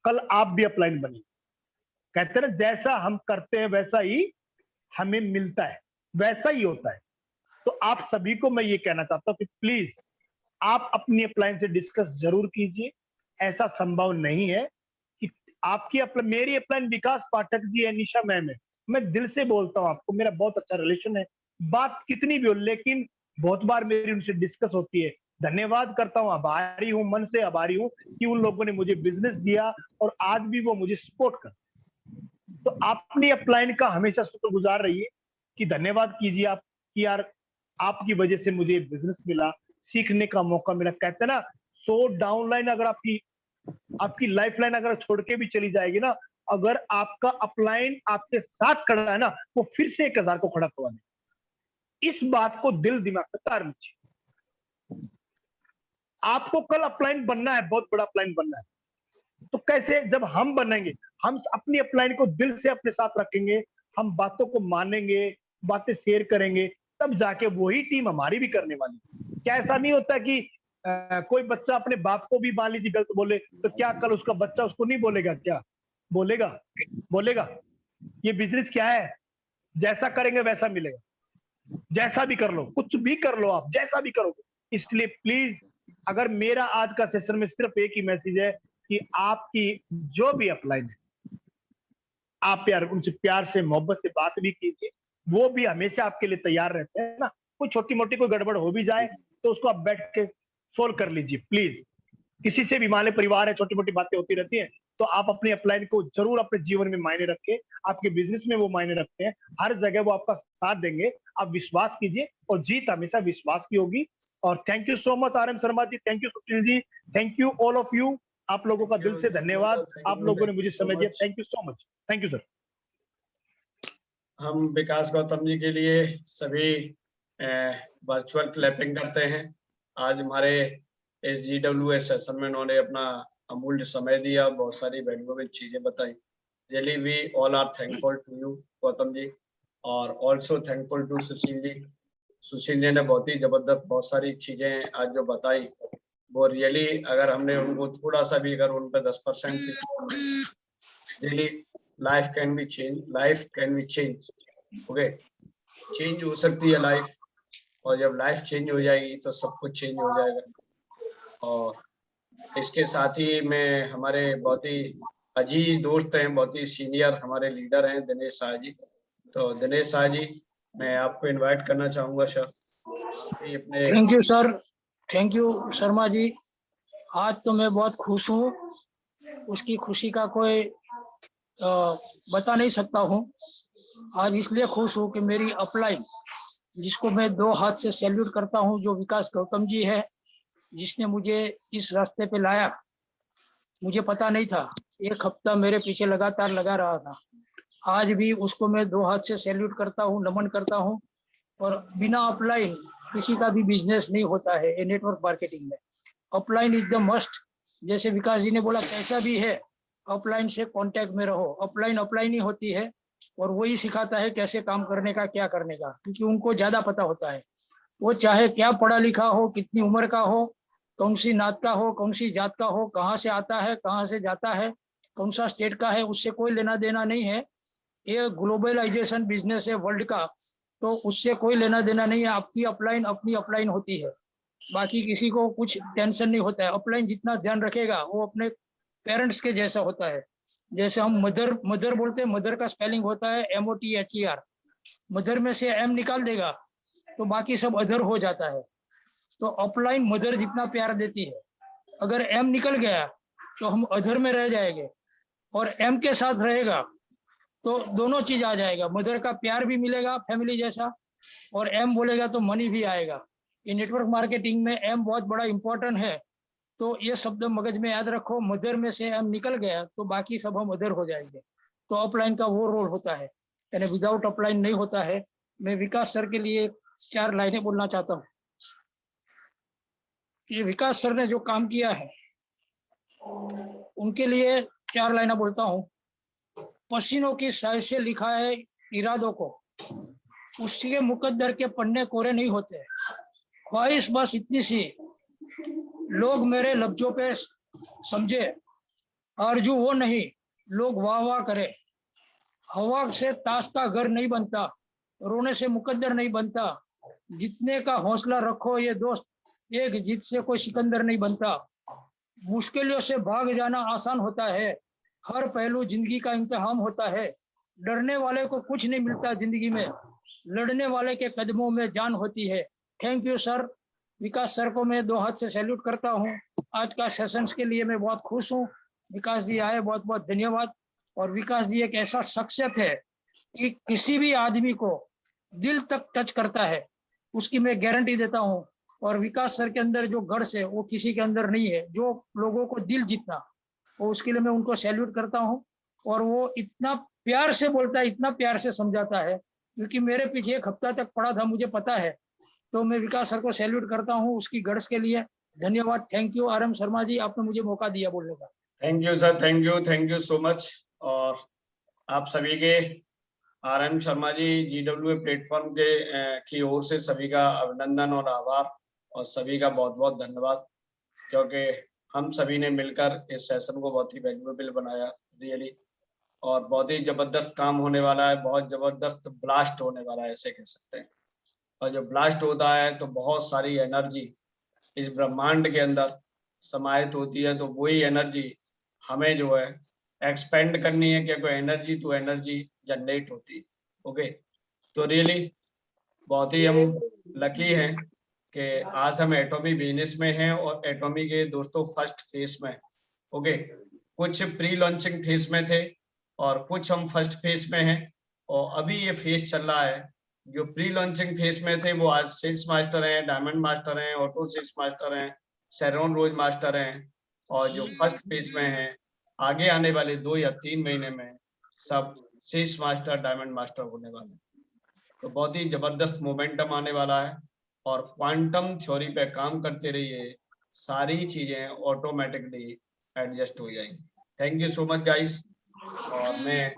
कल आप भी अपलाइन बनिए। कहते हैं ना, जैसा हम करते हैं वैसा ही हमें मिलता है, वैसा ही होता है। तो आप सभी को मैं ये कहना चाहता हूं कि प्लीज आप अपनी अपलाइन से डिस्कस जरूर कीजिए। ऐसा संभव नहीं है कि आपकी अपलाइन, मेरी अपलाइन विकास पाठक जी है, निशा मैम है, मैं दिल से बोलता हूं आपको, मेरा बहुत अच्छा रिलेशन है, बात कितनी भी हो, लेकिन बहुत बार मेरी उनसे डिस्कस होती है। धन्यवाद करता हूं, आभारी हूं, मन से आभारी हूं कि उन लोगों ने मुझे बिजनेस दिया और आज भी वो मुझे सपोर्ट कर। तो अपनी अपलाइन का हमेशा शुक्रगुजार रहिए कि धन्यवाद कीजिए आप कि यार आपकी वजह से मुझे बिजनेस मिला, सीखने का मौका मिला। कहते हैं ना, 100 डाउनलाइन अगर आपकी लाइफ लाइन अगर छोड़ के भी चली जाएगी ना, अगर आपका अपलाइन आपके साथ खड़ा है ना, वो फिर से 1000 को खड़ा करवा दे। इस बात को दिल दिमाग में उतार लीजिए। आपको कल अपलाइन बनना है, बहुत बड़ा अपलाइन बनना है, तो कैसे? जब हम बनेंगे, हम अपनी अपलाइन को दिल से अपने साथ रखेंगे, हम बातों को मानेंगे, बातें शेयर करेंगे, तब जाके वही टीम हमारी भी करने वाली। क्या ऐसा नहीं होता कि कोई बच्चा अपने बाप को भी मान लीजिए गलत बोले, तो क्या कल उसका बच्चा उसको नहीं बोलेगा? क्या बोलेगा? बोलेगा। ये बिजनेस क्या है, जैसा करेंगे वैसा मिलेगा। जैसा भी कर लो, कुछ भी कर लो, आप जैसा भी करोगे। इसलिए प्लीज, अगर मेरा आज का सेशन में सिर्फ एक ही मैसेज है कि आपकी जो भी अपलाइन है, आप यार उनसे प्यार से मोहब्बत से बात भी कीजिए। वो भी हमेशा आपके लिए तैयार रहते हैं ना। कोई छोटी मोटी कोई गड़बड़ हो भी जाए तो उसको आप बैठ के सोल्व कर लीजिए प्लीज। किसी से भी, मान ले परिवार है, छोटी मोटी बातें होती रहती हैं, तो आप अपनी अपलाइन को जरूर अपने जीवन में मायने रखें। आपके बिजनेस में वो मायने रखते हैं, हर जगह वो आपका साथ देंगे। आप विश्वास कीजिए और जीत हमेशा विश्वास की होगी। और thank you so much RM Sharma ji, thank you Sushil ji, thank you all of you. आप लोगों का दिल से धन्यवाद, आप लोगों ने मुझे समय दिया। Thank you so much, thank you sir. हम विकास गौतम जी के लिए सभी वर्चुअल क्लैपिंग करते हैं। आज हमारे SGWS सेशन में उन्होंने अपना अमूल्य समय दिया, बहुत सारी वैल्यूएबल चीजें बताई। Really we all are thankful to you Gautam ji, और also thankful to Sushil ji. Sushil ji ने बहुत ही जबरदस्त बहुत सारी चीजें आज जो बताई, वो रियली अगर हमने उनको थोड़ा सा भी, अगर उन पर 10% really life can be change. Okay, change हो सकती है लाइफ, और जब लाइफ चेंज हो जाएगी तो सब कुछ चेंज हो जाएगा। और इसके साथ ही में हमारे बहुत ही अजीज दोस्त हैं, बहुत ही सीनियर हमारे लीडर हैं, दिनेश शाह जी। तो दिनेश शाह जी, मैं आपको इनवाइट करना चाहूंगा सर। अपने thank you sir, thank you Sharma ji. आज तो मैं बहुत खुश हूँ, उसकी खुशी का कोई बता नहीं सकता हूँ। आज इसलिए खुश हूँ कि मेरी अपलाइन, जिसको मैं 2 हाथ से सैल्यूट करता हूँ, जो विकास गौतम जी है, जिसने मुझे इस रास्ते पे लाया। मुझे पता नहीं था, 1 हफ्ता मेरे पीछे लगातार लगा रहा था। आज भी उसको मैं 2 हाथ से सैल्यूट करता हूँ, नमन करता हूँ। और बिना अपलाइन किसी का भी बिजनेस नहीं होता है ये नेटवर्क मार्केटिंग में। Upline is the must. जैसे विकास जी ने बोला, कैसा भी है अपलाइन से कांटेक्ट में रहो। अपलाइन ही होती है, और वही सिखाता है कैसे काम करने का, क्या करने का, क्योंकि उनको ज्यादा पता होता है। वो चाहे क्या पढ़ा लिखा हो, कितनी उम्र का हो, कौन सी नात का हो, कौन सी जात का हो, कहाँ से आता है, कहाँ से जाता है, कौन सा स्टेट का है, उससे कोई लेना देना नहीं है। ये ग्लोबलाइजेशन बिजनेस है वर्ल्ड का, तो उससे कोई लेना देना नहीं है। आपकी अपलाइन अपनी अपलाइन होती है, बाकी किसी को कुछ टेंशन नहीं होता है। अपलाइन जितना ध्यान रखेगा वो अपने पेरेंट्स के जैसा होता है। जैसे हम मदर बोलते हैं, मदर का स्पेलिंग होता है MOTHER। मदर में से M निकाल देगा तो बाकी सब अदर हो जाता है। तो अपलाइन मदर जितना प्यार देती है, अगर M निकल गया तो हम अदर में रह जाएंगे, और M के साथ रहेगा तो दोनों चीज आ जाएगा। मदर का प्यार भी मिलेगा फैमिली जैसा, और M बोलेगा तो मनी भी आएगा। ये नेटवर्क मार्केटिंग में M बहुत बड़ा इंपॉर्टेंट है। तो ये शब्द मगज में याद रखो, मदर में से M निकल गया तो बाकी सब हम अदर हो जाएंगे। तो अपलाइन का वो रोल होता है, यानी विदाउट अपलाइन नहीं होता है। मैं विकास सर के लिए 4 लाइनें बोलना चाहता हूँ। ये विकास सर ने जो काम किया है, उनके लिए 4 लाइनें बोलता हूँ। पसीनों की स्याही से लिखा है इरादों को, उसके मुकद्दर के पन्ने कोरे नहीं होते। ख्वाहिश बस इतनी सी, लोग मेरे लफ्जों पे समझे, आरजू वो नहीं लोग वाह वाह करे। हवा से ताश का घर नहीं बनता, रोने से मुकद्दर नहीं बनता। जितने का हौसला रखो ये दोस्त, एक जीत से कोई सिकंदर नहीं बनता। मुश्किलों से भाग जाना आसान होता है, हर पहलू जिंदगी का इम्तिहान होता है। डरने वाले को कुछ नहीं मिलता जिंदगी में, लड़ने वाले के कदमों में जान होती है। Thank you sir. Vikas sir को मैं 2 हाथ से सैल्यूट करता हूँ। आज का सेशंस के लिए मैं बहुत खुश हूँ। विकास जी आए, बहुत बहुत धन्यवाद। और विकास जी एक ऐसा शख्सियत है कि किसी भी आदमी को दिल तक टच करता है। उसकी मैं गारंटी देता हूँ। और विकास सर के अंदर जो गट्स है वो किसी के अंदर नहीं है, जो लोगों को दिल जीतना, वो उसके लिए मैं उनको सैल्यूट करता हूँ। और वो इतना प्यार से बोलता है, इतना प्यार से समझाता है, क्योंकि मेरे पीछे 1 हफ्ता तक पड़ा था, मुझे पता है। तो मैं विकास सर को सैल्यूट करता हूँ उसकी गट्स के लिए। धन्यवाद। थैंक यू RM शर्मा जी, आपने मुझे मौका दिया बोलने का। Thank you sir, thank you so much. और आप सभी के RM शर्मा जी GWA प्लेटफॉर्म के की ओर से सभी का अभिनंदन और आभार, और सभी का बहुत बहुत धन्यवाद, क्योंकि हम सभी ने मिलकर इस सेशन को बहुत ही वैल्यूएबल बनाया रियली। और बहुत ही जबरदस्त काम होने वाला है, बहुत जबरदस्त ब्लास्ट होने वाला है, ऐसे कह सकते हैं। और जब ब्लास्ट होता है तो बहुत सारी एनर्जी इस ब्रह्मांड के अंदर समाहित होती है, तो वही एनर्जी हमें जो है एक्सपेंड करनी है, क्योंकि एनर्जी टू एनर्जी जनरेट होती है। ओके, तो रियली बहुत ही हम लकी हैं कि आज हम एटॉमी बिजनेस में हैं, और एटॉमी के दोस्तों फर्स्ट फेज में। ओके, कुछ प्री लॉन्चिंग फेज में थे और कुछ हम फर्स्ट फेज में हैं, और अभी ये फेज चल रहा है। जो प्री लॉन्चिंग फेज में थे वो आज सेल्स मास्टर हैं, डायमंड मास्टर हैं, ऑटो सेल्स मास्टर हैं, शेरॉन रोज मास्टर हैं, और जो फर्स्ट फेज में हैं आगे आने वाले 2 या 3 महीने में सब सेल्स मास्टर, डायमंड मास्टर होने वाले हैं। तो बहुत ही जबरदस्त मोमेंटम आने वाला है, और क्वांटम थ्योरी पे काम करते रहिए, सारी चीजें ऑटोमेटिकली एडजस्ट हो जाएंगी। Thank you so much guys. और मैं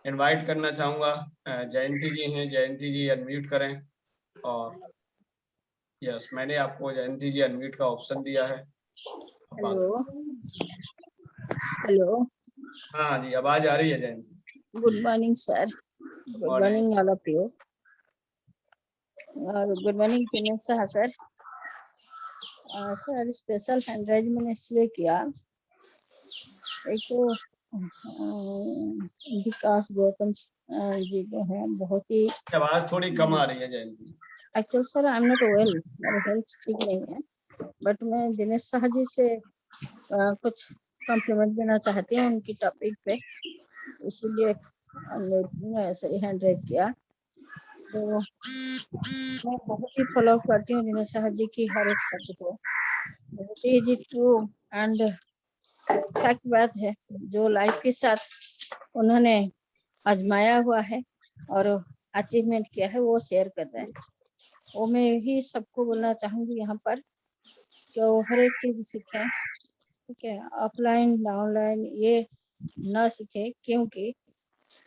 इनवाइट करना चाहूंगा जयंती जी हैं, जयंती जी अनम्यूट करें। और यस, मैंने आपको जयंती जी अनम्यूट का ऑप्शन दिया है। हेलो हेलो, हाँ जी, आवाज आ रही है Jayanti. Good morning sir, good morning all of you, और good morning Dinesh sir. Sir special hand raise मैंने इसलिए किया, एक तो विकास गौतम जी जो है बहुत ही, आवाज थोड़ी कम आ रही है Jayanti. Actually sir I am not well, मेरी हेल्थ ठीक नहीं है, बट मैं दिनेश शाह जी से कुछ कॉम्प्लीमेंट देना चाहती हूँ उनकी टॉपिक पे, इसीलिए मैं ऐसे हैंड राइज किया। तो मैं बहुत ही फॉलो करती हूँ दिनेश शाह जी की हर एक शब्द को, बहुत ही ट्रू एंड फैक्ट बात है, जो लाइफ के साथ उन्होंने आजमाया हुआ है और अचीवमेंट किया है वो शेयर कर रहे हैं। वो मैं यही सबको बोलना चाहूंगी यहाँ पर कि वो हर एक चीज सीखें, ठीक है, ऑफलाइन ऑनलाइन ये न सीखे, क्योंकि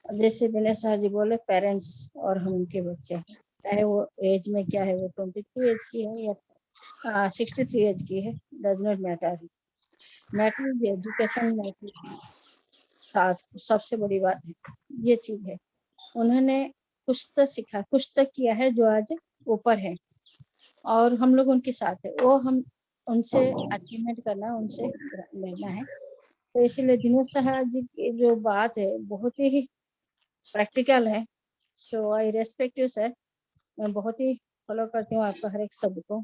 जैसे दिनेश शाह जी बोले पेरेंट्स और हम उनके बच्चे हैं, चाहे वो एज में क्या है, वो 22 एज की है या 63 एज की है, does not matter, matter education matter, साथ सबसे बड़ी बात है ये चीज है। उन्होंने कुछ तो सीखा, कुछ तो किया है जो आज ऊपर है, और हम लोग उनके साथ है, वो हम उनसे अचीवमेंट करना, उनसे लेना है। तो इसीलिए दिनेश शाह जी की जो बात है बहुत ही प्रैक्टिकल है। सो आई रेस्पेक्ट यू सर, मैं बहुत ही फॉलो करती हूँ आपका हर एक शब्द को।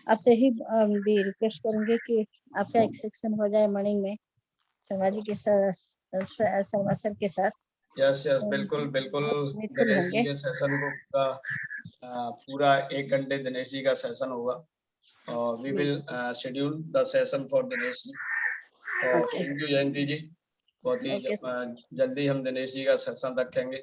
आपसे ही भी रिक्वेस्ट करूंगी कि आपका एक सेक्शन हो जाए मॉर्निंग में शर्मा जी के शर्मा सर के साथ। यस बिल्कुल बिल्कुल, दिनेश जी के सेशन को पूरा 1 घंटे दिनेश जी का सेशन होगा, और we will schedule the session for Dinesh ji. और थैंक यू जयंती जी, बहुत ही जल्दी हम दिनेश जी का सेशन रखेंगे।